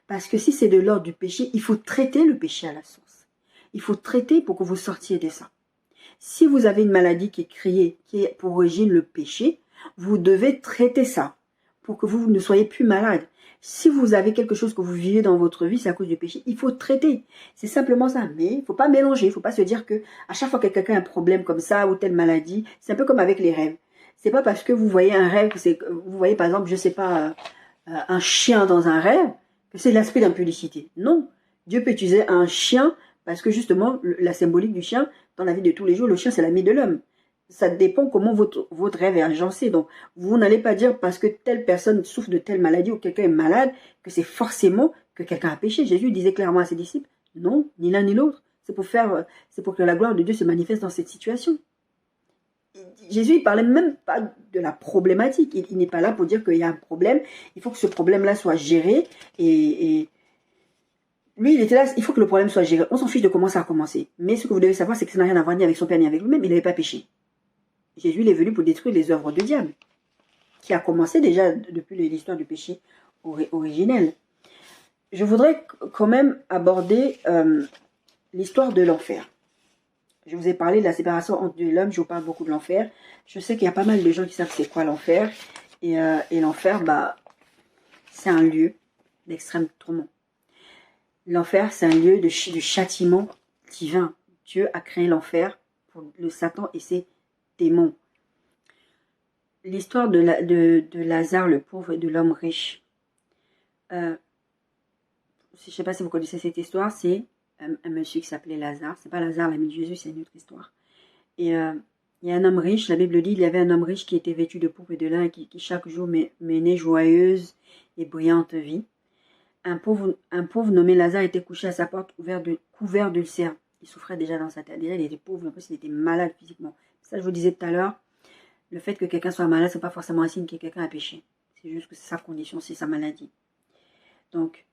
Parce que si c'est de l'ordre du péché, il faut traiter le péché à la source. Il faut traiter pour que vous sortiez de ça. Si vous avez une maladie qui est créée, qui est pour origine le péché, vous devez traiter ça pour que vous ne soyez plus malade. Si vous avez quelque chose que vous vivez dans votre vie, c'est à cause du péché, il faut traiter. C'est simplement ça. Mais il ne faut pas mélanger. Il ne faut pas se dire que à chaque fois que quelqu'un a un problème comme ça ou telle maladie, c'est un peu comme avec les rêves. C'est pas parce que vous voyez un rêve, vous voyez par exemple, je sais pas, un chien dans un rêve, que c'est l'aspect d'impudicité. Non. Dieu peut utiliser un chien parce que justement, la symbolique du chien, dans la vie de tous les jours, le chien c'est l'ami de l'homme. Ça dépend comment votre rêve est agencé. Donc, vous n'allez pas dire parce que telle personne souffre de telle maladie ou quelqu'un est malade que c'est forcément que quelqu'un a péché. Jésus disait clairement à ses disciples, non, ni l'un ni l'autre. C'est pour que la gloire de Dieu se manifeste dans cette situation. Jésus, il parlait même pas de la problématique. Il n'est pas là pour dire qu'il y a un problème. Il faut que ce problème-là soit géré et lui, il était là, il faut que le problème soit géré. On s'en fiche de comment ça a commencé. Mais ce que vous devez savoir, c'est que ça n'a rien à voir ni avec son père ni avec lui-même. Il n'avait pas péché. Jésus il est venu pour détruire les œuvres du diable, qui a commencé déjà depuis l'histoire du péché originel. Je voudrais quand même aborder l'histoire de l'enfer. Je vous ai parlé de la séparation entre Dieu et l'homme, je vous parle beaucoup de l'enfer. Je sais qu'il y a pas mal de gens qui savent c'est quoi l'enfer. Et l'enfer, c'est un lieu d'extrême tourment. L'enfer, c'est un lieu de châtiment divin. Dieu a créé l'enfer pour le Satan et ses démons. L'histoire de Lazare, le pauvre, et de l'homme riche. Je ne sais pas si vous connaissez cette histoire, c'est un monsieur qui s'appelait Lazare. C'est pas Lazare, l'ami de Jésus, c'est une autre histoire. Et il y a un homme riche, la Bible dit, il y avait un homme riche qui était vêtu de pourpre et de lin et qui chaque jour menait joyeuse et brillante vie. Un pauvre nommé Lazare était couché à sa porte couvert d'ulcères. Il souffrait déjà dans sa tête. Déjà, il était pauvre, en plus, il était malade physiquement. Ça, je vous disais tout à l'heure, le fait que quelqu'un soit malade, ce n'est pas forcément un signe que quelqu'un a péché. C'est juste que c'est sa condition, c'est sa maladie. Donc,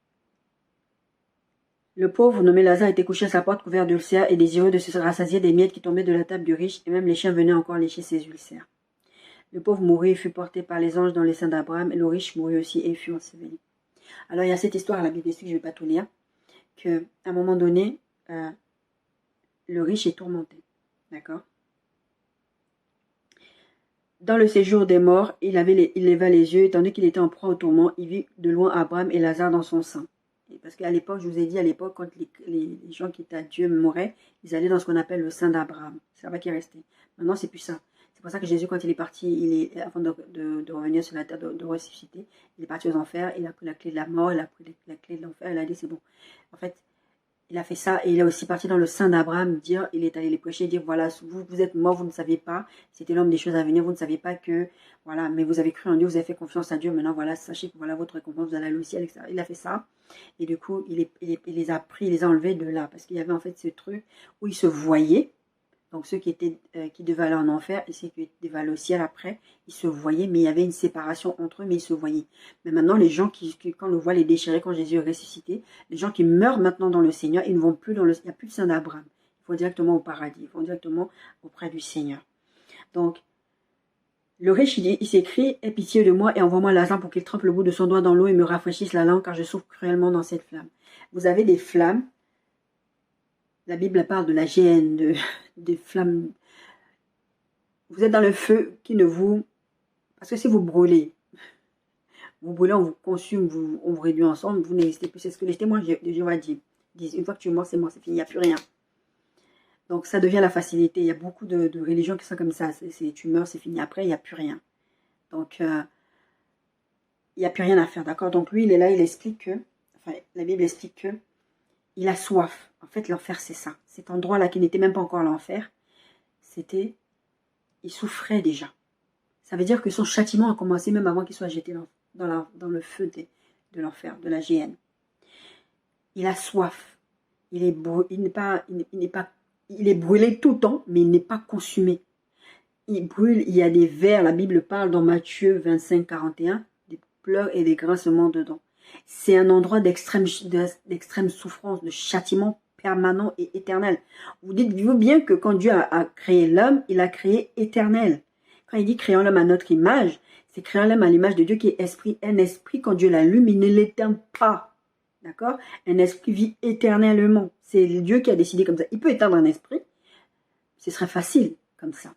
le pauvre nommé Lazare était couché à sa porte couvert d'ulcères et désireux de se rassasier des miettes qui tombaient de la table du riche, et même les chiens venaient encore lécher ses ulcères. Le pauvre mourut et fut porté par les anges dans les seins d'Abraham, et le riche mourut aussi et fut enseveli. Alors, il y a cette histoire à la Bible, je ne vais pas tout lire, qu'à un moment donné, le riche est tourmenté. D'accord? Dans le séjour des morts, il leva les yeux, et tandis qu'il était en proie au tourment, il vit de loin Abraham et Lazare dans son sein. Parce qu'à l'époque, je vous ai dit, à l'époque, quand les gens qui étaient à Dieu mouraient, ils allaient dans ce qu'on appelle le sein d'Abraham. C'est là-bas qu'il est resté. Maintenant, c'est plus ça. C'est pour ça que Jésus, quand il est parti, avant de revenir sur la terre, de ressusciter, il est parti aux enfers, il a pris la clé de la mort, il a pris la clé de l'enfer, il a dit, c'est bon. En fait, il a fait ça et il est aussi parti dans le sein d'Abraham, il est allé les prêcher, dire, voilà, vous êtes morts, vous ne savez pas, c'était l'homme des choses à venir, vous ne savez pas que, voilà, mais vous avez cru en Dieu, vous avez fait confiance à Dieu, maintenant, voilà, sachez que voilà votre récompense, vous allez aller au ciel, etc. Il a fait ça, et du coup, il les a pris, il les a enlevés de là, parce qu'il y avait en fait ce truc où il se voyait, donc ceux qui devaient aller en enfer et ceux qui devaient aller au ciel après, ils se voyaient, mais il y avait une séparation entre eux, mais ils se voyaient. Mais maintenant, les gens quand le voile est déchiré, quand Jésus est ressuscité, les gens qui meurent maintenant dans le Seigneur, ils ne vont plus il n'y a plus de sein d'Abraham. Ils vont directement au paradis, ils vont directement auprès du Seigneur. Donc, le riche, il s'écrie, aie pitié de moi et envoie-moi Lazare pour qu'il trempe le bout de son doigt dans l'eau et me rafraîchisse la langue, car je souffre cruellement dans cette flamme. Vous avez des flammes. La Bible parle de la géhenne, des flammes. Vous êtes dans le feu qui ne vous... Parce que si vous brûlez, on vous consume, on vous réduit ensemble, vous n'existez plus. C'est ce que les témoins de Jéhovah disent. Une fois que tu es mort, c'est mort, c'est fini, il n'y a plus rien. Donc ça devient la facilité. Il y a beaucoup de religions qui sont comme ça. Tu meurs, c'est fini. Après, il n'y a plus rien. Donc il n'y a plus rien à faire, d'accord? Donc lui, il est là, il explique que, enfin, la Bible explique que il a soif. En fait, l'enfer, c'est ça. Cet endroit-là qui n'était même pas encore l'enfer, c'était, il souffrait déjà. Ça veut dire que son châtiment a commencé même avant qu'il soit jeté dans le feu de l'enfer, de la géhenne. Il a soif. Il est brûlé tout le temps, mais il n'est pas consumé. Il brûle, il y a des vers, la Bible parle dans Matthieu 25, 41, des pleurs et des grincements dedans. C'est un endroit d'extrême souffrance, de châtiment permanent et éternel. Vous dites-vous bien que quand Dieu a créé l'homme, il a créé éternel. Quand il dit créant l'homme à notre image, c'est créant l'homme à l'image de Dieu qui est esprit. Un esprit, quand Dieu l'allume, il ne l'éteint pas. D'accord? Un esprit vit éternellement. C'est Dieu qui a décidé comme ça. Il peut éteindre un esprit. Ce serait facile comme ça.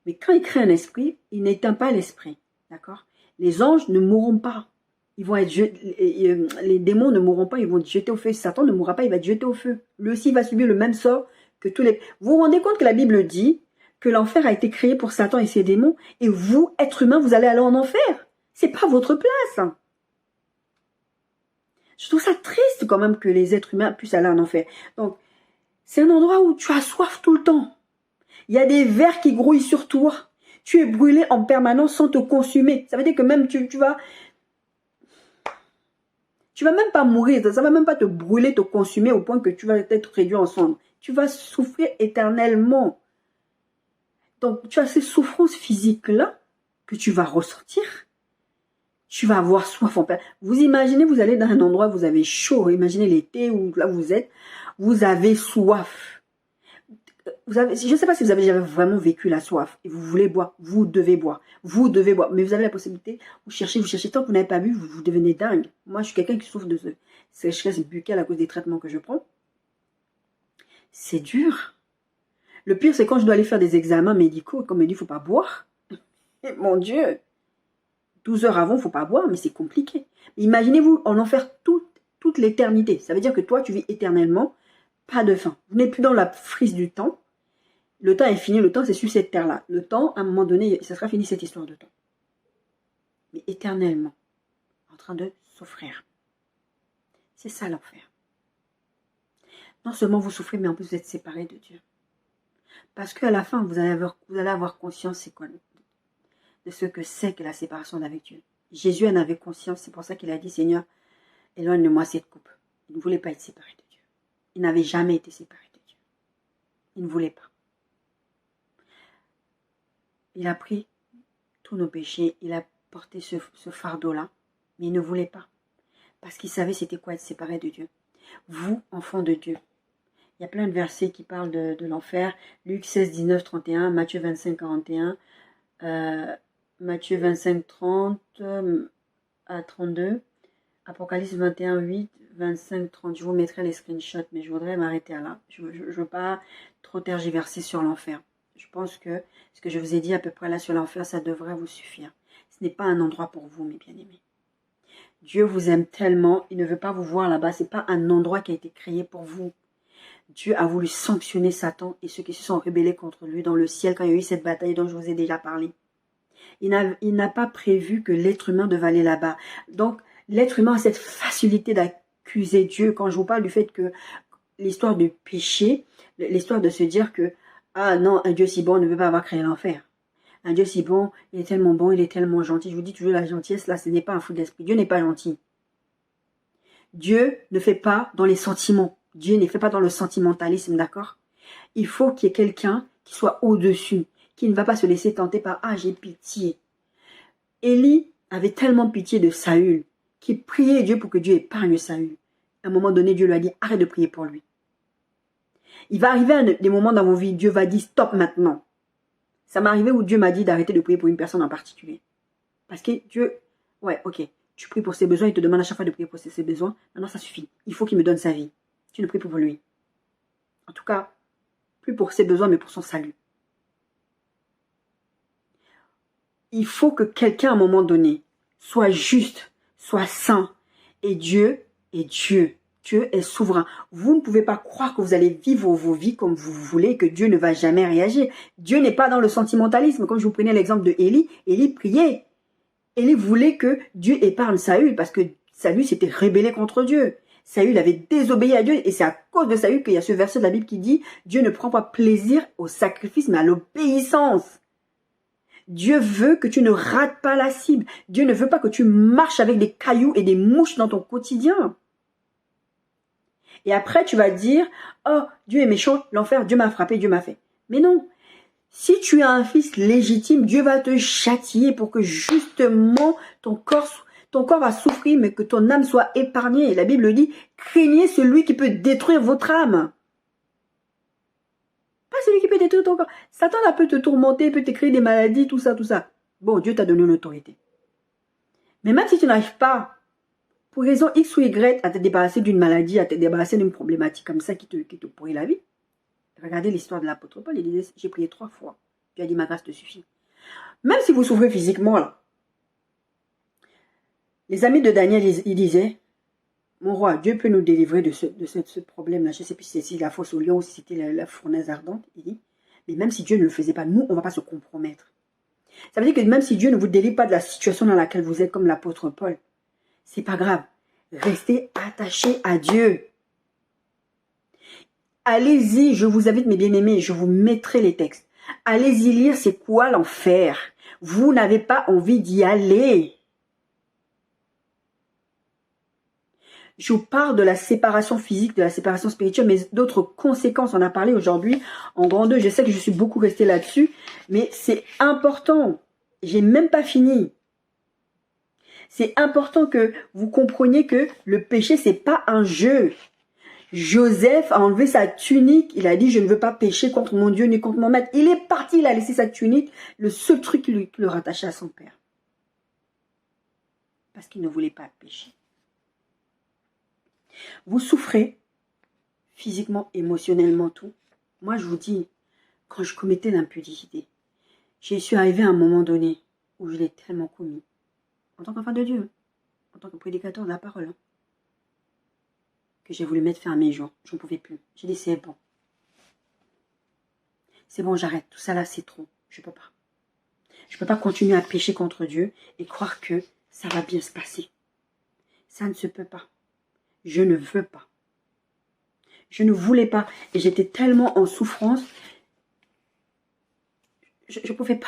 Mais quand il crée un esprit, il n'éteint pas l'esprit. D'accord? Les anges ne mourront pas. Ils vont être les démons ne mourront pas, ils vont être jetés au feu. Satan ne mourra pas, il va être jeté au feu. Lui aussi va subir le même sort que tous les... Vous vous rendez compte que la Bible dit que l'enfer a été créé pour Satan et ses démons, et vous, êtres humains, vous allez aller en enfer. C'est pas votre place. Je trouve ça triste quand même que les êtres humains puissent aller en enfer. Donc, c'est un endroit où tu as soif tout le temps. Il y a des vers qui grouillent sur toi. Tu es brûlé en permanence sans te consumer. Ça veut dire que même tu vas même pas mourir. Ça va même pas te brûler, te consumer au point que tu vas être réduit en cendres. Tu vas souffrir éternellement. Donc, tu as ces souffrances physiques-là que tu vas ressentir. Tu vas avoir soif en permanence. Vous imaginez, vous allez dans un endroit, vous avez chaud. Imaginez l'été où là vous êtes. Vous avez soif. Je ne sais pas si vous avez déjà vraiment vécu la soif et vous voulez boire, vous devez boire, mais vous avez la possibilité, vous cherchez, tant que vous n'avez pas bu, vous devenez dingue. Moi, je suis quelqu'un qui souffre de sécheresse buccale à cause des traitements que je prends. C'est dur. Le pire, c'est quand je dois aller faire des examens médicaux, comme on me dit, il ne faut pas boire. Mon Dieu, 12 heures avant, il ne faut pas boire, mais c'est compliqué. Imaginez-vous en enfer toute l'éternité. Ça veut dire que toi, tu vis éternellement, pas de faim. Vous n'êtes plus dans la frise du temps. Le temps est fini, le temps c'est sur cette terre-là. Le temps, à un moment donné, ça sera fini cette histoire de temps. Mais éternellement, en train de souffrir. C'est ça l'enfer. Non seulement vous souffrez, mais en plus vous êtes séparés de Dieu. Parce qu'à la fin, vous allez avoir conscience, c'est quoi, de ce que c'est que la séparation d'avec Dieu. Jésus en avait conscience, c'est pour ça qu'il a dit, Seigneur, éloigne-moi cette coupe. Il ne voulait pas être séparé de Dieu. Il n'avait jamais été séparé de Dieu. Il ne voulait pas. Il a pris tous nos péchés, il a porté ce fardeau-là, mais il ne voulait pas. Parce qu'il savait c'était quoi être séparé de Dieu. Vous, enfants de Dieu. Il y a plein de versets qui parlent de l'enfer. Luc 16, 19, 31, Matthieu 25, 41, Matthieu 25, 30 à 32, Apocalypse 21, 8, 25, 30. Je vous mettrai les screenshots, mais je voudrais m'arrêter là. Je ne veux pas trop tergiverser sur l'enfer. Je pense que ce que je vous ai dit à peu près là sur l'enfer, ça devrait vous suffire. Ce n'est pas un endroit pour vous, mes bien-aimés. Dieu vous aime tellement, il ne veut pas vous voir là-bas. Ce n'est pas un endroit qui a été créé pour vous. Dieu a voulu sanctionner Satan et ceux qui se sont rebellés contre lui dans le ciel quand il y a eu cette bataille dont je vous ai déjà parlé. Il n'a pas prévu que l'être humain devait aller là-bas. Donc, l'être humain a cette facilité d'accuser Dieu. Quand je vous parle du fait que l'histoire du péché, l'histoire de se dire que ah non, un Dieu si bon ne veut pas avoir créé l'enfer. Un Dieu si bon, il est tellement bon, il est tellement gentil. Je vous dis toujours la gentillesse, là, ce n'est pas un fou d'esprit. Dieu n'est pas gentil. Dieu ne fait pas dans les sentiments. Dieu ne fait pas dans le sentimentalisme, d'accord? Il faut qu'il y ait quelqu'un qui soit au-dessus, qui ne va pas se laisser tenter par « Ah, j'ai pitié ». Élie avait tellement pitié de Saül, qu'il priait Dieu pour que Dieu épargne Saül. À un moment donné, Dieu lui a dit « Arrête de prier pour lui ». Il va arriver des moments dans vos vies, Dieu va dire « Stop maintenant ». Ça m'est arrivé où Dieu m'a dit d'arrêter de prier pour une personne en particulier. Parce que Dieu, ouais, ok, tu pries pour ses besoins, il te demande à chaque fois de prier pour ses besoins. Maintenant, ça suffit. Il faut qu'il me donne sa vie. Tu ne pries plus pour lui. En tout cas, plus pour ses besoins, mais pour son salut. Il faut que quelqu'un, à un moment donné, soit juste, soit saint. Et Dieu est Dieu. Dieu est souverain. Vous ne pouvez pas croire que vous allez vivre vos vies comme vous voulez et que Dieu ne va jamais réagir. Dieu n'est pas dans le sentimentalisme. Comme je vous prenais l'exemple de Élie, Élie priait. Élie voulait que Dieu épargne Saül parce que Saül s'était rébellé contre Dieu. Saül avait désobéi à Dieu et c'est à cause de Saül qu'il y a ce verset de la Bible qui dit « Dieu ne prend pas plaisir au sacrifice mais à l'obéissance ». Dieu veut que tu ne rates pas la cible. Dieu ne veut pas que tu marches avec des cailloux et des mouches dans ton quotidien. Et après, tu vas dire, oh, Dieu est méchant, l'enfer, Dieu m'a frappé, Dieu m'a fait. Mais non. Si tu as un fils légitime, Dieu va te châtier pour que justement ton corps va souffrir, mais que ton âme soit épargnée. Et la Bible dit, craignez celui qui peut détruire votre âme. Pas celui qui peut détruire ton corps. Satan peut te tourmenter, peut te créer des maladies, tout ça, tout ça. Bon, Dieu t'a donné une autorité. Mais même si tu n'arrives pas, pour raison X ou Y, à te débarrasser d'une maladie, à te débarrasser d'une problématique comme ça qui te pourrit la vie. Regardez l'histoire de l'apôtre Paul, il disait, j'ai prié 3 fois. Dieu a dit, ma grâce te suffit. Même si vous souffrez physiquement, là. Les amis de Daniel, ils disaient, mon roi, Dieu peut nous délivrer de ce problème-là. Je ne sais plus si c'était la fosse au lion ou si c'était la fournaise ardente. Il dit, mais même si Dieu ne le faisait pas, nous, on ne va pas se compromettre. Ça veut dire que même si Dieu ne vous délivre pas de la situation dans laquelle vous êtes, comme l'apôtre Paul, c'est pas grave. Restez attachés à Dieu. Allez-y, je vous invite mes bien-aimés, je vous mettrai les textes. Allez-y lire c'est quoi l'enfer. Vous n'avez pas envie d'y aller. Je vous parle de la séparation physique, de la séparation spirituelle, mais d'autres conséquences. On a parlé aujourd'hui en grand 2. Je sais que je suis beaucoup restée là-dessus, mais c'est important. J'ai même pas fini. C'est important que vous compreniez que le péché, c'est pas un jeu. Joseph a enlevé sa tunique. Il a dit, je ne veux pas pécher contre mon Dieu ni contre mon maître. Il est parti, il a laissé sa tunique. Le seul truc qui le rattachait à son père. Parce qu'il ne voulait pas pécher. Vous souffrez physiquement, émotionnellement, tout. Moi, je vous dis, quand je commettais l'impudicité, j'y suis arrivée à un moment donné où je l'ai tellement commis. En tant qu'enfant de Dieu, en tant que prédicateur de la parole, que j'ai voulu mettre fin à mes jours. Je ne pouvais plus. J'ai dit, c'est bon. C'est bon, j'arrête. Tout ça là, c'est trop. Je ne peux pas. Je ne peux pas continuer à pécher contre Dieu et croire que ça va bien se passer. Ça ne se peut pas. Je ne veux pas. Je ne voulais pas. Et j'étais tellement en souffrance. Je ne pouvais pas.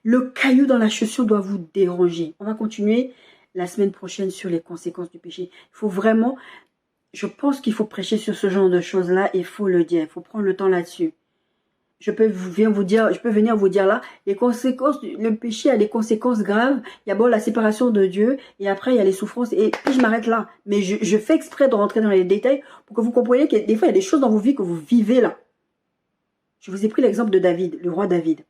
Le caillou dans la chaussure doit vous déranger. On va continuer la semaine prochaine sur les conséquences du péché. Il faut vraiment... Je pense qu'il faut prêcher sur ce genre de choses-là. Il faut le dire. Il faut prendre le temps là-dessus. Je peux venir vous dire là, les conséquences, le péché a des conséquences graves. Il y a bon la séparation de Dieu et après il y a les souffrances et puis je m'arrête là. Mais je fais exprès de rentrer dans les détails pour que vous compreniez que des fois il y a des choses dans vos vies que vous vivez là. Je vous ai pris l'exemple de David, le roi David.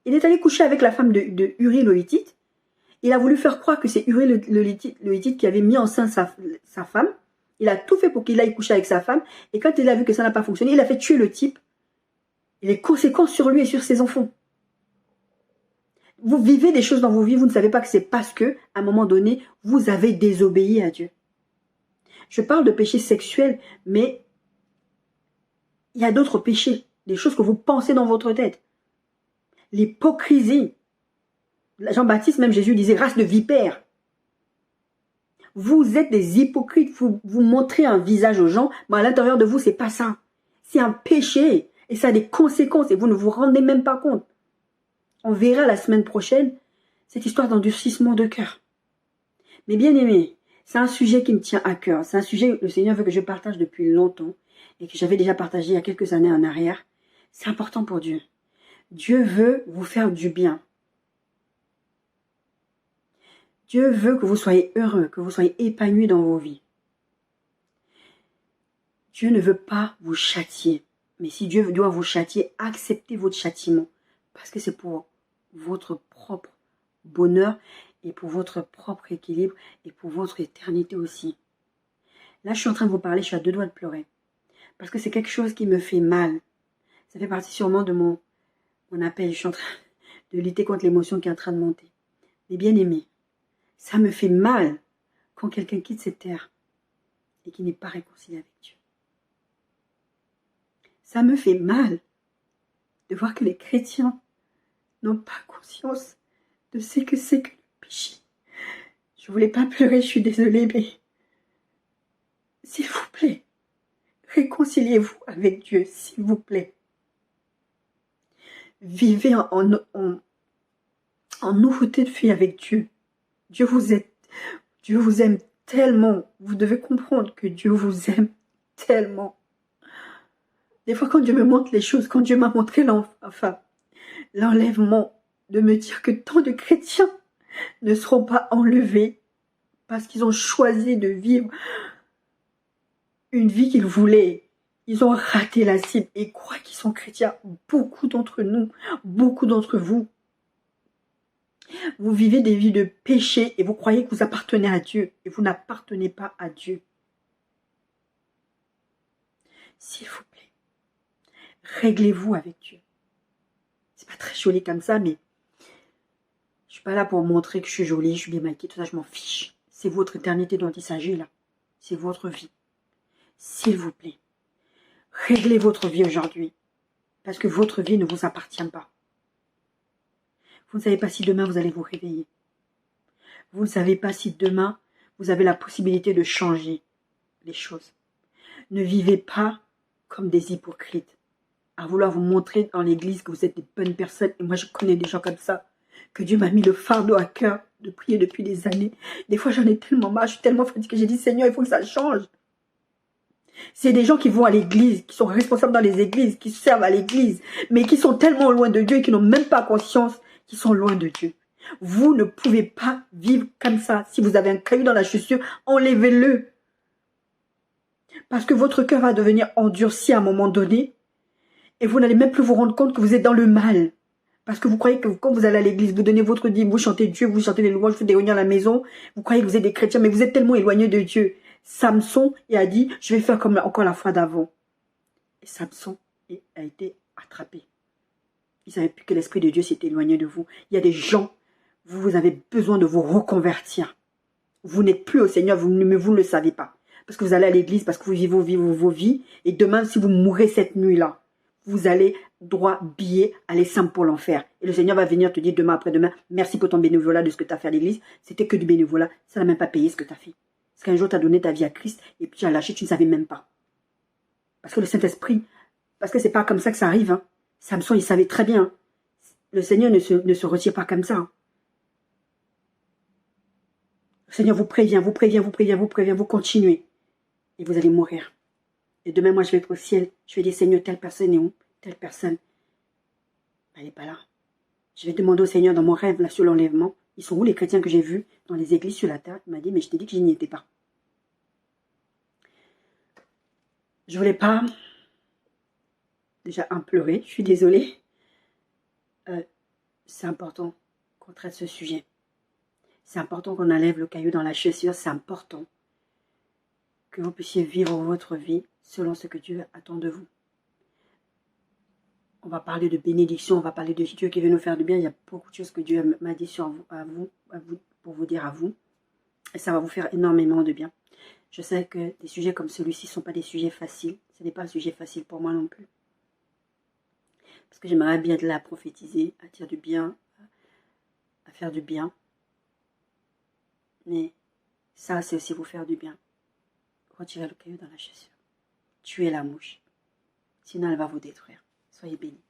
Il est allé coucher avec la femme de Uri le Hittite. Il a voulu faire croire que c'est Uri le Hittite qui avait mis enceinte sa femme. Il a tout fait pour qu'il aille coucher avec sa femme. Et quand il a vu que ça n'a pas fonctionné, il a fait tuer le type. Et les conséquences sur lui et sur ses enfants. Vous vivez des choses dans vos vies, vous ne savez pas que c'est parce que, à un moment donné, vous avez désobéi à Dieu. Je parle de péché sexuel, mais il y a d'autres péchés, des choses que vous pensez dans votre tête. L'hypocrisie. Jean-Baptiste, même Jésus disait, race de vipères. Vous êtes des hypocrites, vous montrez un visage aux gens, mais à l'intérieur de vous, c'est pas ça. C'est un péché. Et ça a des conséquences et vous ne vous rendez même pas compte. On verra la semaine prochaine cette histoire d'endurcissement de cœur. Mais bien aimé, c'est un sujet qui me tient à cœur. C'est un sujet que le Seigneur veut que je partage depuis longtemps et que j'avais déjà partagé il y a quelques années en arrière. C'est important pour Dieu. Dieu veut vous faire du bien. Dieu veut que vous soyez heureux, que vous soyez épanouis dans vos vies. Dieu ne veut pas vous châtier. Mais si Dieu doit vous châtier, acceptez votre châtiment. Parce que c'est pour votre propre bonheur et pour votre propre équilibre et pour votre éternité aussi. Là, je suis en train de vous parler, je suis à 2 doigts de pleurer. Parce que c'est quelque chose qui me fait mal. Ça fait partie sûrement de mon appel. Je suis en train de lutter contre l'émotion qui est en train de monter. Mais bien aimé, ça me fait mal quand quelqu'un quitte cette terre et qui n'est pas réconcilié avec Dieu. Ça me fait mal de voir que les chrétiens n'ont pas conscience de ce que c'est que le péché. Je voulais pas pleurer, je suis désolée, mais s'il vous plaît, réconciliez-vous avec Dieu, s'il vous plaît. Vivez en nouveauté de vie avec Dieu. Dieu vous aime tellement. Vous devez comprendre que Dieu vous aime tellement. Des fois, quand Dieu me montre les choses, quand Dieu m'a montré l'enlèvement, de me dire que tant de chrétiens ne seront pas enlevés parce qu'ils ont choisi de vivre une vie qu'ils voulaient. Ils ont raté la cible et croient qu'ils sont chrétiens. Beaucoup d'entre nous, beaucoup d'entre vous, vous vivez des vies de péché et vous croyez que vous appartenez à Dieu et vous n'appartenez pas à Dieu. S'il vous plaît, réglez-vous avec Dieu. C'est pas très joli comme ça, mais je suis pas là pour montrer que je suis jolie, je suis bien maquillée, tout ça, je m'en fiche. C'est votre éternité dont il s'agit là. C'est votre vie. S'il vous plaît, réglez votre vie aujourd'hui. Parce que votre vie ne vous appartient pas. Vous ne savez pas si demain vous allez vous réveiller. Vous ne savez pas si demain vous avez la possibilité de changer les choses. Ne vivez pas comme des hypocrites, à vouloir vous montrer dans l'église que vous êtes des bonnes personnes. Et moi, je connais des gens comme ça, que Dieu m'a mis le fardeau à cœur de prier depuis des années. Des fois, j'en ai tellement marre, je suis tellement fatiguée. J'ai dit, Seigneur, il faut que ça change. C'est des gens qui vont à l'église, qui sont responsables dans les églises, qui servent à l'église, mais qui sont tellement loin de Dieu et qui n'ont même pas conscience qu'ils sont loin de Dieu. Vous ne pouvez pas vivre comme ça. Si vous avez un caillou dans la chaussure, enlevez-le. Parce que votre cœur va devenir endurci à un moment donné et vous n'allez même plus vous rendre compte que vous êtes dans le mal. Parce que vous croyez que quand vous allez à l'église, vous donnez votre dîme, vous chantez Dieu, vous chantez les louanges, vous faites des réunions à la maison, vous croyez que vous êtes des chrétiens, mais vous êtes tellement éloignés de Dieu. Samson a dit, je vais faire comme encore la fois d'avant. Et Samson a été attrapé. Il ne savait plus que l'Esprit de Dieu s'était éloigné de vous. Il y a des gens, vous avez besoin de vous reconvertir. Vous n'êtes plus au Seigneur, vous ne le savez pas. Parce que vous allez à l'église, parce que vous vivez vos vies. Et demain, si vous mourrez cette nuit-là, vous allez droit billet aller simple pour l'enfer. Et le Seigneur va venir te dire demain après-demain, merci pour ton bénévolat de ce que tu as fait à l'église. C'était que du bénévolat. Ça n'a même pas payé ce que tu as fait. Parce qu'un jour, tu as donné ta vie à Christ et puis tu as lâché, tu ne savais même pas. Parce que le Saint-Esprit, parce que c'est pas comme ça que ça arrive. Hein. Samson, il savait très bien. Le Seigneur ne se retire pas comme ça. Hein. Le Seigneur vous prévient, vous continuez. Et vous allez mourir. Et demain, moi, je vais être au ciel. Je vais dire, Seigneur, telle personne est où? Telle personne. Elle n'est pas là. Je vais demander au Seigneur dans mon rêve, là, sur l'enlèvement. Ils sont où les chrétiens que j'ai vus dans les églises sur la terre? Il m'a dit, mais je t'ai dit que je n'y étais pas. Je voulais pas déjà pleurer. Je suis désolée. C'est important qu'on traite ce sujet. C'est important qu'on enlève le caillou dans la chaussure. C'est important que vous puissiez vivre votre vie selon ce que Dieu attend de vous. On va parler de bénédiction, on va parler de Dieu qui veut nous faire du bien. Il y a beaucoup de choses que Dieu m'a dit sur vous, pour vous dire à vous. Et ça va vous faire énormément de bien. Je sais que des sujets comme celui-ci ne sont pas des sujets faciles. Ce n'est pas un sujet facile pour moi non plus. Parce que j'aimerais bien être là à prophétiser, à dire du bien, à faire du bien. Mais ça, c'est aussi vous faire du bien. Retirez le caillou dans la chaussure. Tuez la mouche. Sinon, elle va vous détruire. Soyez bénis.